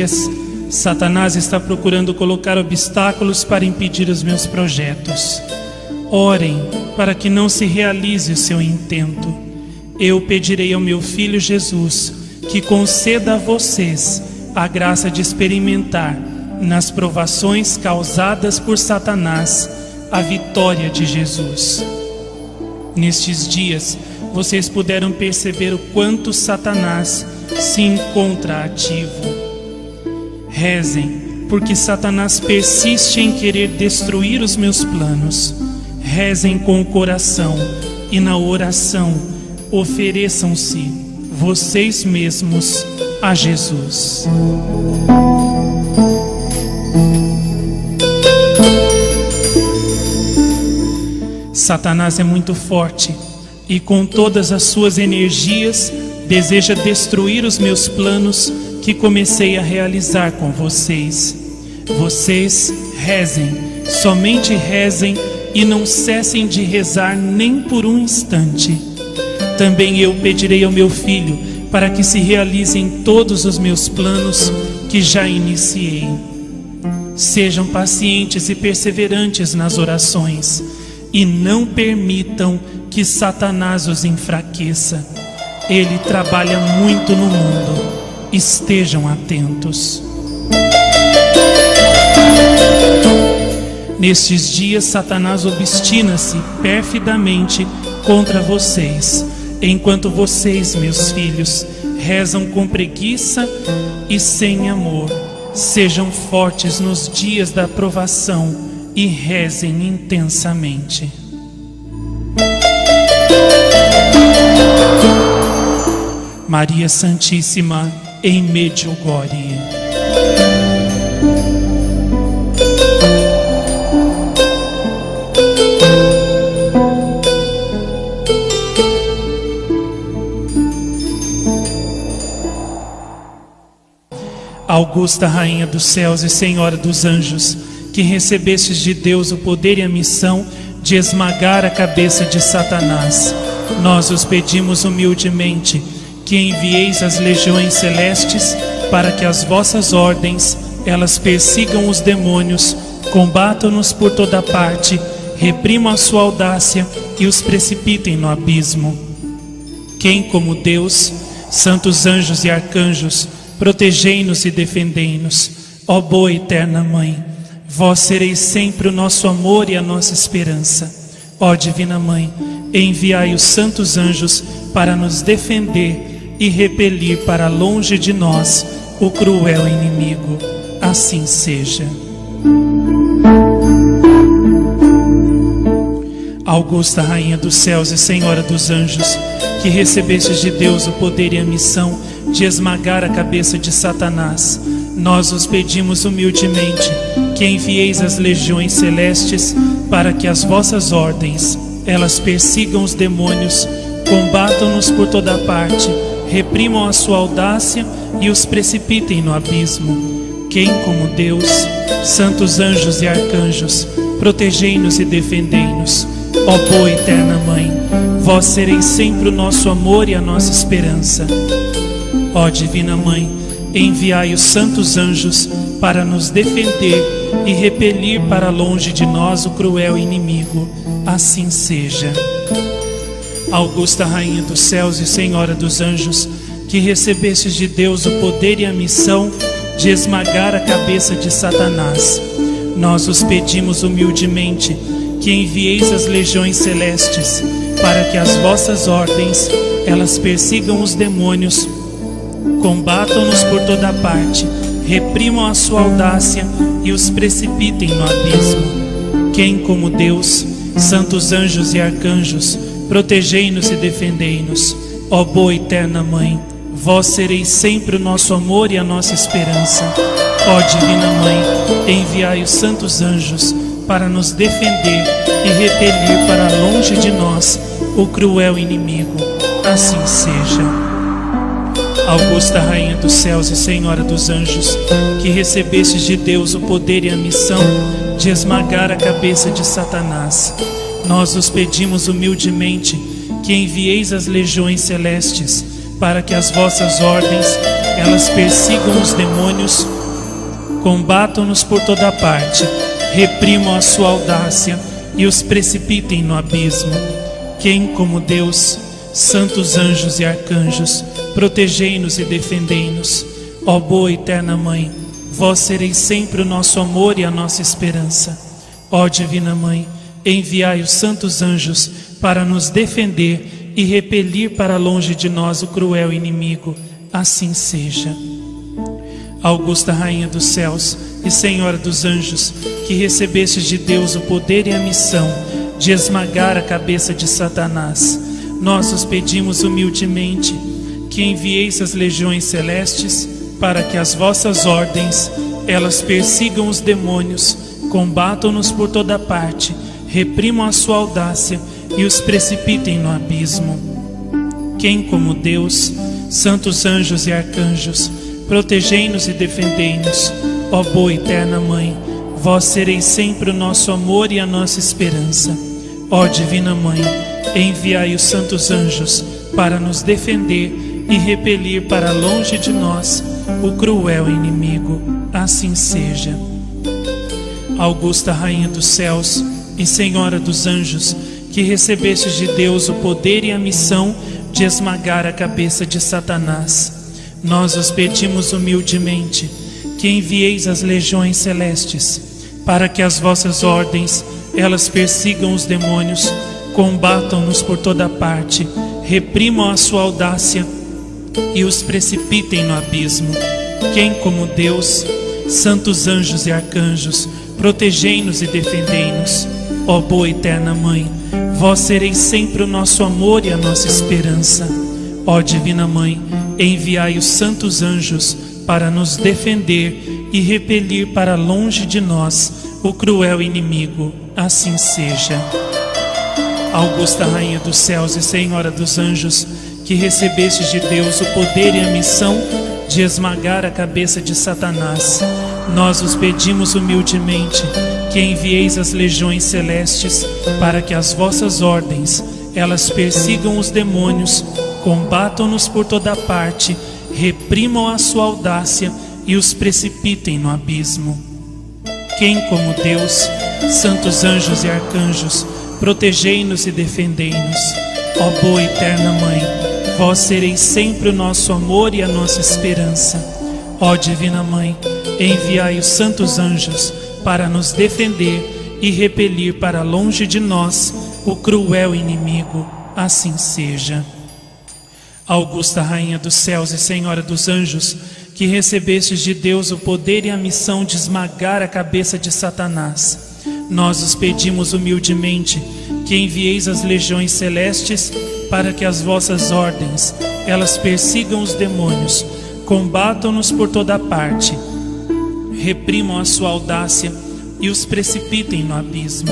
dias, Satanás está procurando colocar obstáculos para impedir os meus projetos. Orem para que não se realize o seu intento. Eu pedirei ao meu Filho Jesus que conceda a vocês a graça de experimentar, nas provações causadas por Satanás, a vitória de Jesus. Nestes dias, vocês puderam perceber o quanto Satanás se encontra ativo. Rezem, porque Satanás persiste em querer destruir os meus planos. Rezem com o coração e na oração ofereçam-se vocês mesmos a Jesus. Satanás é muito forte e com todas as suas energias deseja destruir os meus planos que comecei a realizar com vocês. Vocês rezem, somente rezem e não cessem de rezar nem por um instante. Também eu pedirei ao meu Filho para que se realizem todos os meus planos que já iniciei. Sejam pacientes e perseverantes nas orações e não permitam que Satanás os enfraqueça. Ele trabalha muito no mundo. Estejam atentos. Nestes dias, Satanás obstina-se perfidamente contra vocês, enquanto vocês, meus filhos, rezam com preguiça e sem amor. Sejam fortes nos dias da provação e rezem intensamente. Maria Santíssima, em Medjugorje. Augusta Rainha dos céus e Senhora dos anjos, que recebestes de Deus o poder e a missão de esmagar a cabeça de Satanás, nós os pedimos humildemente que envieis as legiões celestes para que as vossas ordens, elas persigam os demônios, combatam-nos por toda parte, reprimam a sua audácia e os precipitem no abismo. Quem como Deus, santos anjos e arcanjos, protegei-nos e defendei-nos. Ó boa e eterna Mãe, vós sereis sempre o nosso amor e a nossa esperança. Ó Divina Mãe, enviai os santos anjos para nos defender e repelir para longe de nós o cruel inimigo. Assim seja. Augusta Rainha dos céus e Senhora dos anjos, que recebestes de Deus o poder e a missão de esmagar a cabeça de Satanás, nós os pedimos humildemente que envieis as legiões celestes para que as vossas ordens, elas persigam os demônios, combatam-nos por toda parte, reprimam a sua audácia e os precipitem no abismo. Quem como Deus, santos anjos e arcanjos, protegei-nos e defendei-nos. Ó boa e eterna Mãe, vós sereis sempre o nosso amor e a nossa esperança. Ó Divina Mãe, enviai os santos anjos para nos defender e repelir para longe de nós o cruel inimigo. Assim seja. Augusta Rainha dos céus e Senhora dos anjos, que recebestes de Deus o poder e a missão de esmagar a cabeça de Satanás, nós os pedimos humildemente que envieis as legiões celestes para que as vossas ordens, elas persigam os demônios, combatam-nos por toda parte, reprimam a sua audácia e os precipitem no abismo. Quem como Deus, santos anjos e arcanjos, protegei-nos e defendei-nos. Ó boa e eterna Mãe, vós sereis sempre o nosso amor e a nossa esperança. Ó Divina Mãe, enviai os santos anjos para nos defender e repelir para longe de nós o cruel inimigo. Assim seja. Augusta Rainha dos céus e Senhora dos anjos, que recebestes de Deus o poder e a missão de esmagar a cabeça de Satanás, nós os pedimos humildemente que envieis as legiões celestes para que as vossas ordens, elas persigam os demônios, combatam-nos por toda parte, reprimam a sua audácia e os precipitem no abismo. Quem como Deus? Santos anjos e arcanjos, protegei-nos e defendei-nos. Ó boa e eterna Mãe, vós sereis sempre o nosso amor e a nossa esperança. Ó Divina Mãe, enviai os santos anjos para nos defender e repelir para longe de nós o cruel inimigo. Assim seja. Augusta Rainha dos céus e Senhora dos anjos, que recebestes de Deus o poder e a missão de esmagar a cabeça de Satanás, nós os pedimos humildemente que envieis as legiões celestes para que as vossas ordens, elas persigam os demônios, combatam-nos por toda parte, reprimam a sua audácia e os precipitem no abismo. Quem como Deus? Santos anjos e arcanjos, protegei-nos e defendei-nos. Ó boa e eterna Mãe, vós sereis sempre o nosso amor e a nossa esperança. Ó Divina Mãe, enviai os santos anjos para nos defender e repelir para longe de nós o cruel inimigo. Assim seja. Augusta Rainha dos céus e Senhora dos anjos, que recebestes de Deus o poder e a missão de esmagar a cabeça de Satanás, nós os pedimos humildemente que envieis as legiões celestes para que as vossas ordens, elas persigam os demônios, combatam-nos por toda parte, reprimam a sua audácia e os precipitem no abismo. Quem como Deus? Santos anjos e arcanjos, protegei-nos e defendei-nos. Ó boa e eterna Mãe, vós sereis sempre o nosso amor e a nossa esperança. Ó Divina Mãe, enviai os santos anjos para nos defender e repelir para longe de nós o cruel inimigo. Assim seja. Augusta Rainha dos céus e Senhora dos anjos, que recebestes de Deus o poder e a missão de esmagar a cabeça de Satanás, nós os pedimos humildemente que envieis as legiões celestes para que as vossas ordens, elas persigam os demônios, combatam-nos por toda parte, reprimam a sua audácia e os precipitem no abismo. Quem como Deus? Santos anjos e arcanjos, protegei-nos e defendei-nos. Ó boa e eterna Mãe, vós sereis sempre o nosso amor e a nossa esperança. Ó Divina Mãe, enviai os santos anjos para nos defender e repelir para longe de nós o cruel inimigo. Assim seja. Augusta Rainha dos céus e Senhora dos anjos, que recebestes de Deus o poder e a missão de esmagar a cabeça de Satanás, nós os pedimos humildemente que envieis as legiões celestes para que as vossas ordens, elas persigam os demônios, combatam-nos por toda parte, reprimam a sua audácia e os precipitem no abismo.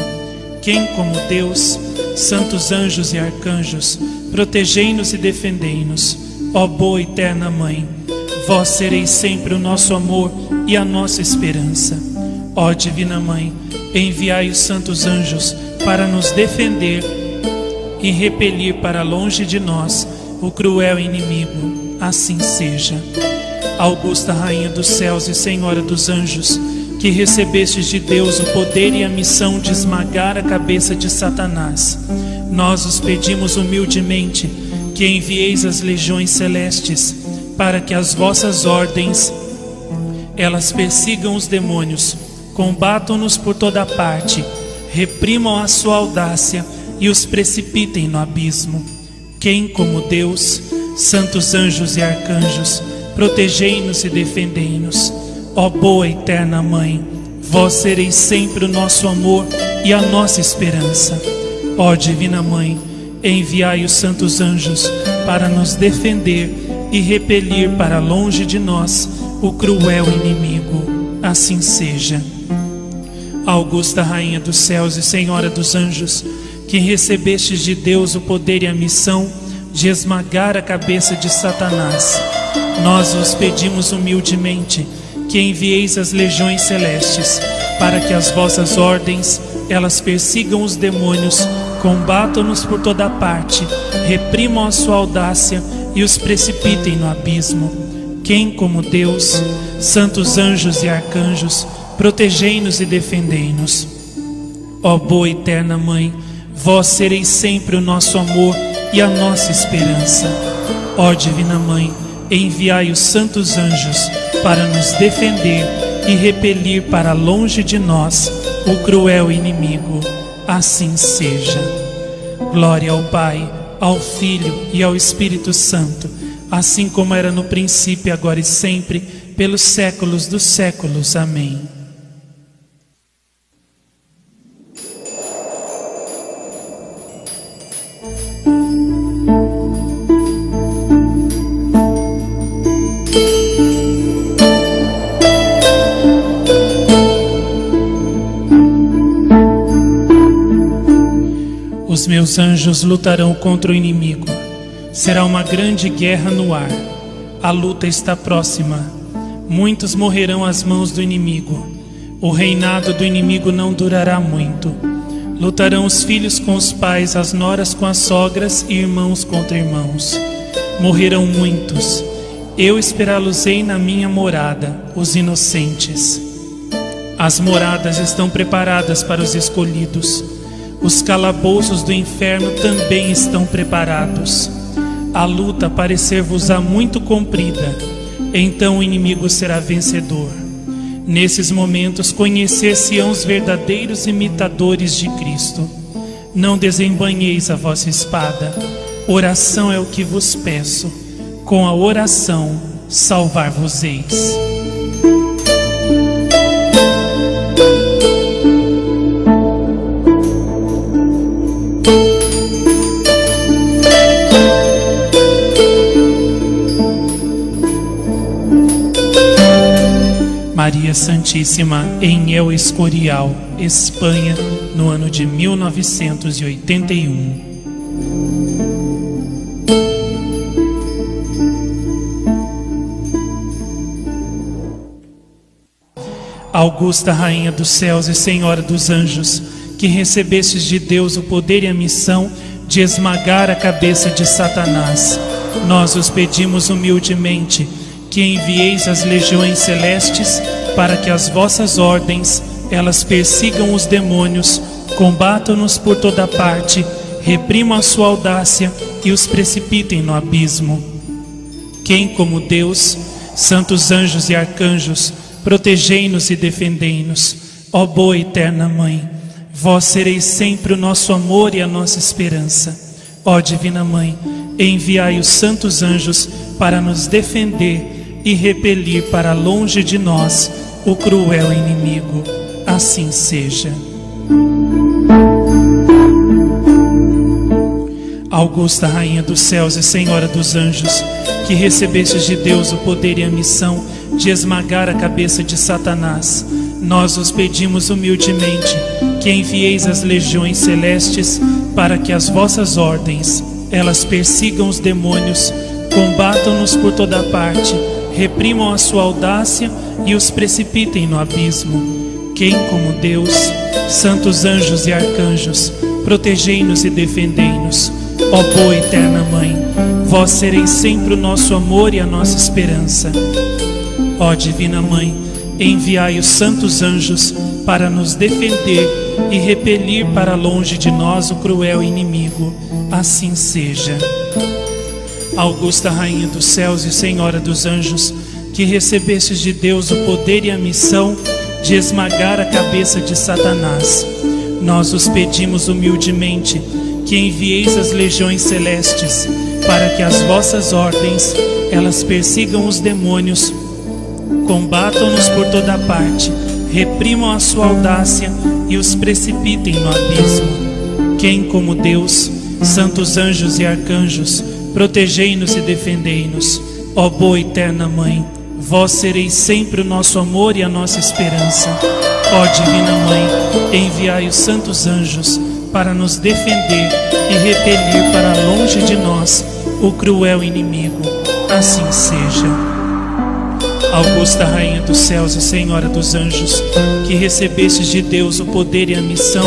Quem como Deus? Santos anjos e arcanjos, protegei-nos e defendei-nos. Ó boa e eterna Mãe, vós sereis sempre o nosso amor e a nossa esperança. Ó Divina Mãe, enviai os santos anjos para nos defender e repelir para longe de nós o cruel inimigo. Assim seja. Augusta Rainha dos céus e Senhora dos anjos, que recebestes de Deus o poder e a missão de esmagar a cabeça de Satanás, nós os pedimos humildemente que envieis as legiões celestes para que as vossas ordens, elas persigam os demônios, combatam-nos por toda parte, reprimam a sua audácia e os precipitem no abismo. Quem como Deus? Santos anjos e arcanjos, protegei-nos e defendei-nos. Ó boa e eterna Mãe, vós sereis sempre o nosso amor e a nossa esperança. Ó Divina Mãe, enviai os santos anjos para nos defender e repelir para longe de nós o cruel inimigo. Assim seja. Augusta Rainha dos céus e Senhora dos anjos, que recebestes de Deus o poder e a missão de esmagar a cabeça de Satanás, nós vos pedimos humildemente que envieis as legiões celestes para que as vossas ordens, elas persigam os demônios, combatam-nos por toda parte, reprimam a sua audácia e os precipitem no abismo. Quem como Deus? Santos anjos e arcanjos, protegei-nos e defendei-nos. Ó boa e eterna Mãe, vós sereis sempre o nosso amor e a nossa esperança. Ó Divina Mãe, enviai os santos anjos para nos defender e repelir para longe de nós o cruel inimigo. Assim seja. Glória ao Pai, ao Filho e ao Espírito Santo, assim como era no princípio, agora e sempre, pelos séculos dos séculos. Amém. Os meus anjos lutarão contra o inimigo. Será uma grande guerra no ar. A luta está próxima. Muitos morrerão às mãos do inimigo. O reinado do inimigo não durará muito. Lutarão os filhos com os pais, as noras com as sogras e irmãos contra irmãos. Morrerão muitos. Eu esperá-los-ei na minha morada, os inocentes. As moradas estão preparadas para os escolhidos. Os calabouços do inferno também estão preparados. A luta parecer-vos-á muito comprida, então o inimigo será vencedor. Nesses momentos conhecer-se-ão os verdadeiros imitadores de Cristo. Não desembainheis a vossa espada. Oração é o que vos peço. Com a oração salvar-vos-eis. Maria Santíssima, em El Escorial, Espanha, no ano de 1981. Augusta Rainha dos céus e Senhora dos anjos, que recebestes de Deus o poder e a missão de esmagar a cabeça de Satanás, nós os pedimos humildemente que envieis as legiões celestes para que as vossas ordens, elas persigam os demônios, combatam-nos por toda parte, reprimam a sua audácia e os precipitem no abismo. Quem como Deus? Santos anjos e arcanjos, protegei-nos e defendei-nos. Ó boa e eterna Mãe, vós sereis sempre o nosso amor e a nossa esperança. Ó Divina Mãe, enviai os santos anjos para nos defender e repelir para longe de nós o cruel inimigo. Assim seja. Augusta Rainha dos céus e Senhora dos anjos, que recebestes de Deus o poder e a missão de esmagar a cabeça de Satanás, nós os pedimos humildemente que envieis as legiões celestes para que as vossas ordens, elas persigam os demônios, combatam-nos por toda parte, reprimam a sua audácia e os precipitem no abismo. Quem como Deus? Santos anjos e arcanjos, protegei-nos e defendei-nos. Ó boa e eterna Mãe, vós sereis sempre o nosso amor e a nossa esperança. Ó Divina Mãe, enviai os santos anjos para nos defender e repelir para longe de nós o cruel inimigo. Assim seja. Augusta Rainha dos céus e Senhora dos anjos, que recebestes de Deus o poder e a missão de esmagar a cabeça de Satanás, nós os pedimos humildemente que envieis as legiões celestes para que as vossas ordens, elas persigam os demônios, combatam-nos por toda parte, reprimam a sua audácia e os precipitem no abismo. Quem como Deus? Santos anjos e arcanjos, protegei-nos e defendei-nos. Ó boa e eterna Mãe, vós sereis sempre o nosso amor e a nossa esperança. Ó Divina Mãe, enviai os santos anjos para nos defender e repelir para longe de nós o cruel inimigo. Assim seja. Augusta Rainha dos céus e Senhora dos anjos, que recebestes de Deus o poder e a missão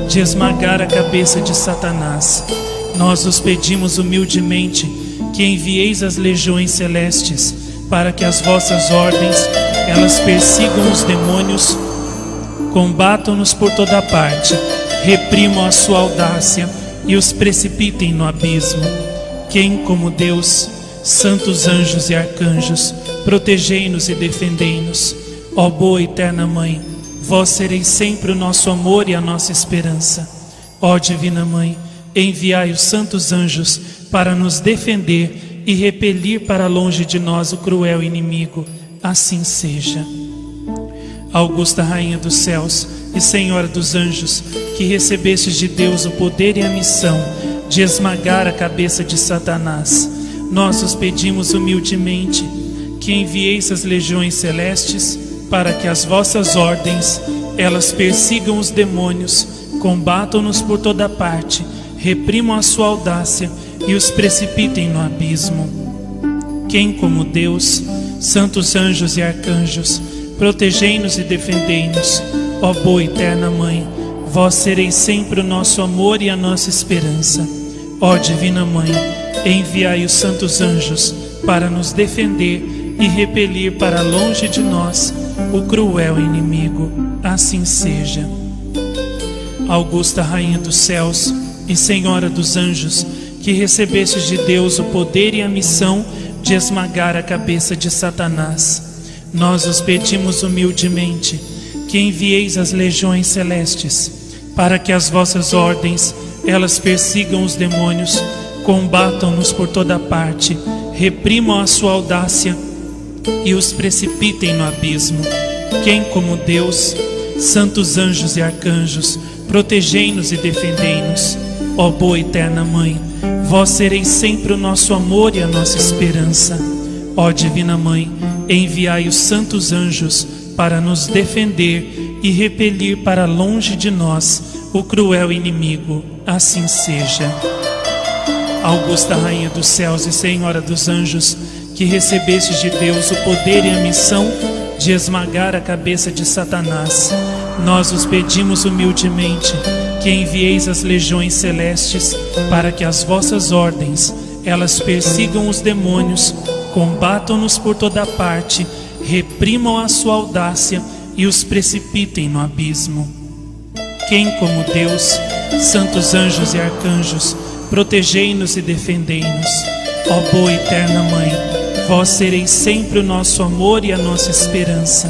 de esmagar a cabeça de Satanás, nós os pedimos humildemente que envieis as legiões celestes para que as vossas ordens, elas persigam os demônios, combatam-nos por toda parte, reprimam a sua audácia e os precipitem no abismo. Quem como Deus? Santos anjos e arcanjos, protegei-nos e defendei-nos. Ó boa e eterna Mãe, vós sereis sempre o nosso amor e a nossa esperança. Ó Divina Mãe, enviai os santos anjos para nos defender e repelir para longe de nós o cruel inimigo. Assim seja. Augusta Rainha dos céus e Senhora dos anjos, que recebestes de Deus o poder e a missão de esmagar a cabeça de Satanás, nós os pedimos humildemente que envieis as legiões celestes para que as vossas ordens, elas persigam os demônios, combatam-nos por toda parte, reprimam a sua audácia e os precipitem no abismo. Quem como Deus? Santos anjos e arcanjos, protegei-nos e defendei-nos. Ó boa e eterna Mãe, vós sereis sempre o nosso amor e a nossa esperança. Ó Divina Mãe, enviai os santos anjos para nos defender e repelir para longe de nós o cruel inimigo. Assim seja. Augusta Rainha dos céus e Senhora dos anjos, que recebestes de Deus o poder e a missão de esmagar a cabeça de Satanás, nós os pedimos humildemente que envieis as legiões celestes para que as vossas ordens, elas persigam os demônios, combatam-nos por toda parte, reprimam a sua audácia e os precipitem no abismo. Quem como Deus? Santos anjos e arcanjos, protegei-nos e defendei-nos. Ó boa e eterna Mãe, vós sereis sempre o nosso amor e a nossa esperança. Ó Divina Mãe, enviai os santos anjos para nos defender e repelir para longe de nós o cruel inimigo. Assim seja. Augusta Rainha dos céus e Senhora dos anjos, que recebestes de Deus o poder e a missão de esmagar a cabeça de Satanás, nós os pedimos humildemente que envieis as legiões celestes para que as vossas ordens, elas persigam os demônios, combatam-nos por toda parte, reprimam a sua audácia e os precipitem no abismo. Quem como Deus? Santos anjos e arcanjos, protegei-nos e defendei-nos. Ó boa e eterna Mãe, vós sereis sempre o nosso amor e a nossa esperança.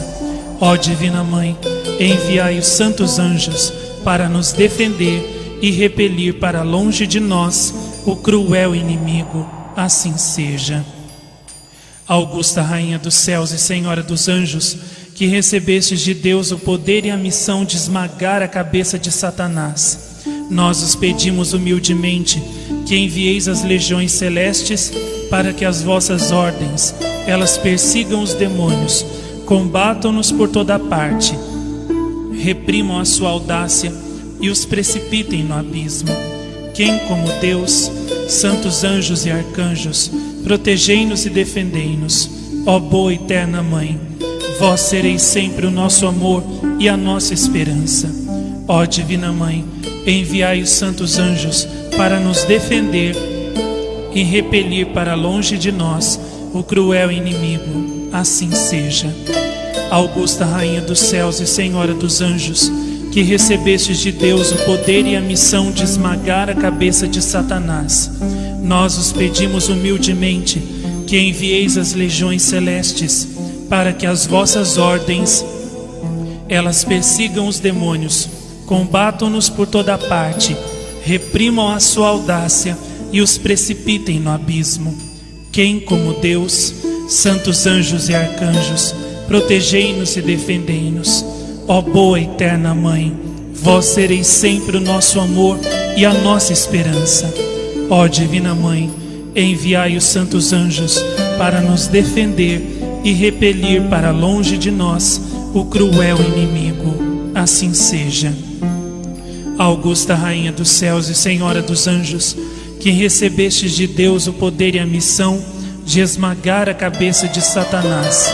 Ó Divina Mãe, enviai os santos anjos para nos defender e repelir para longe de nós o cruel inimigo. Assim seja. Augusta Rainha dos céus e Senhora dos anjos, que recebestes de Deus o poder e a missão de esmagar a cabeça de Satanás, nós os pedimos humildemente que envieis as legiões celestes para que as vossas ordens, elas persigam os demônios, combatam-nos por toda parte, reprimam a sua audácia e os precipitem no abismo. Quem como Deus? Santos anjos e arcanjos, protegei-nos e defendei-nos. Ó boa e eterna Mãe, vós sereis sempre o nosso amor e a nossa esperança. Ó Divina Mãe, enviai os santos anjos para nos defender e repelir para longe de nós o cruel inimigo. Assim seja. Augusta Rainha dos céus e Senhora dos anjos, que recebestes de Deus o poder e a missão de esmagar a cabeça de Satanás, nós os pedimos humildemente que envieis as legiões celestes para que as vossas ordens, elas persigam os demônios, combatam-nos por toda parte, reprimam a sua audácia e os precipitem no abismo. Quem como Deus? Santos anjos e arcanjos, protegei-nos e defendei-nos. Ó boa e eterna Mãe, vós sereis sempre o nosso amor e a nossa esperança. Ó Divina Mãe, enviai os santos anjos para nos defender e repelir para longe de nós o cruel inimigo. Assim seja. Augusta Rainha dos céus e Senhora dos anjos, que recebestes de Deus o poder e a missão de esmagar a cabeça de Satanás,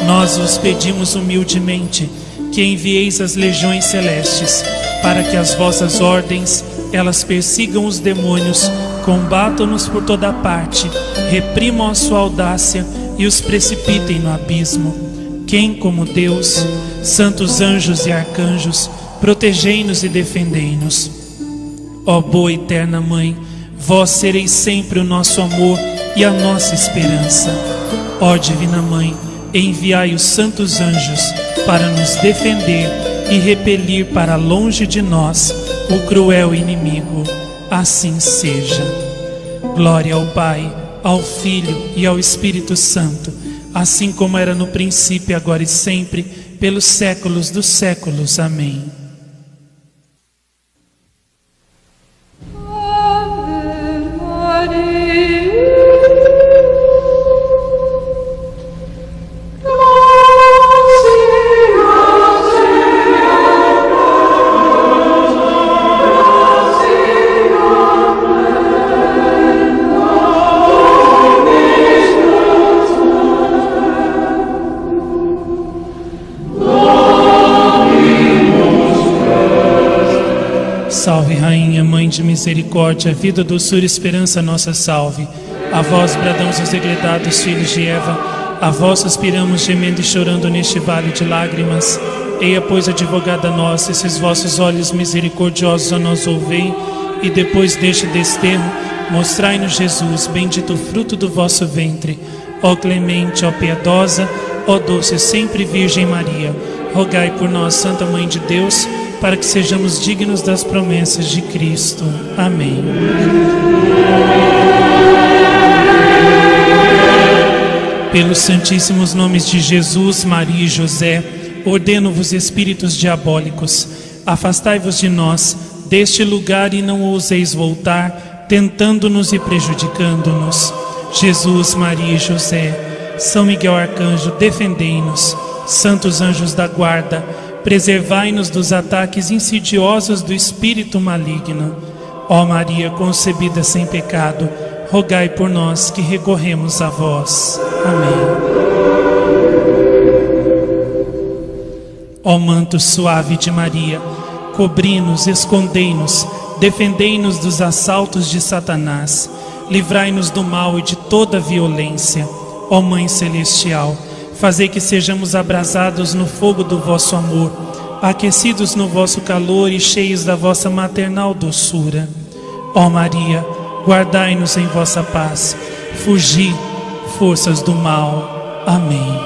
nós vos pedimos humildemente que envieis as legiões celestes para que as vossas ordens, elas persigam os demônios, combatam-nos por toda parte, reprimam a sua audácia e os precipitem no abismo. Quem como Deus? Santos anjos e arcanjos, protegei-nos e defendei-nos. Ó boa e eterna Mãe, vós sereis sempre o nosso amor e a nossa esperança. Ó Divina Mãe, enviai os santos anjos para nos defender e repelir para longe de nós o cruel inimigo. Assim seja. Glória ao Pai, ao Filho e ao Espírito Santo, assim como era no princípio, agora e sempre, pelos séculos dos séculos. Amém. Salve, Rainha, Mãe de Misericórdia, vida, doçura e esperança, nossa salve. A vós bradamos os degredados filhos de Eva, a vós suspiramos, gemendo e chorando neste vale de lágrimas. Eia, pois, advogada nossa, esses vossos olhos misericordiosos a nós ouvei, e depois deste desterro, mostrai-nos Jesus, bendito o fruto do vosso ventre. Ó clemente, ó piedosa, ó doce sempre Virgem Maria, rogai por nós, Santa Mãe de Deus, para que sejamos dignos das promessas de Cristo. Amém. Pelos santíssimos nomes de Jesus, Maria e José, ordeno-vos, espíritos diabólicos, afastai-vos de nós, deste lugar, e não ouseis voltar, tentando-nos e prejudicando-nos. Jesus, Maria e José, São Miguel Arcanjo, defendei-nos. Santos anjos da guarda, preservai-nos dos ataques insidiosos do espírito maligno. Ó Maria concebida sem pecado, rogai por nós que recorremos a vós. Amém. Ó manto suave de Maria, cobri-nos, escondei-nos, defendei-nos dos assaltos de Satanás, livrai-nos do mal e de toda violência. Ó Mãe Celestial, fazei que sejamos abrasados no fogo do vosso amor, aquecidos no vosso calor e cheios da vossa maternal doçura. Ó Maria, guardai-nos em vossa paz, fugi, forças do mal. Amém.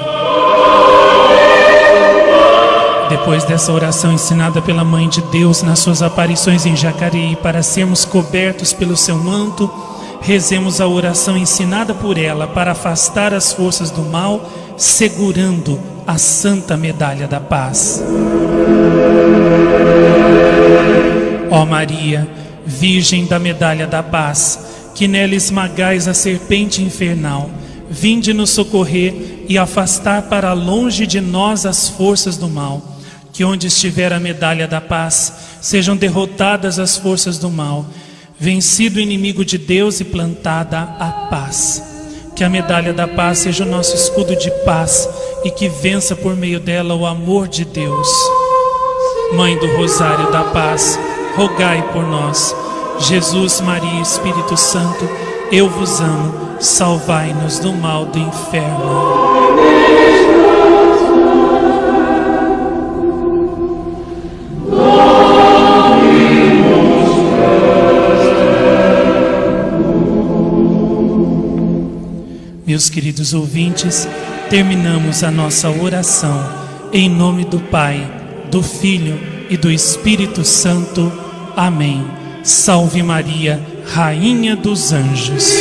Depois dessa oração ensinada pela Mãe de Deus nas suas aparições em Jacareí, para sermos cobertos pelo seu manto, rezemos a oração ensinada por ela para afastar as forças do mal, segurando a Santa Medalha da Paz. Ó Maria, Virgem da Medalha da Paz, que nela esmagais a serpente infernal, vinde nos socorrer e afastar para longe de nós as forças do mal. Que onde estiver a Medalha da Paz, sejam derrotadas as forças do mal, vencido o inimigo de Deus e plantada a paz. Que a Medalha da Paz seja o nosso escudo de paz e que vença por meio dela o amor de Deus. Mãe do Rosário da Paz, rogai por nós. Jesus, Maria e Espírito Santo, eu vos amo, salvai-nos do mal do inferno. Meus queridos ouvintes, terminamos a nossa oração em nome do Pai, do Filho e do Espírito Santo. Amém. Salve Maria, Rainha dos Anjos.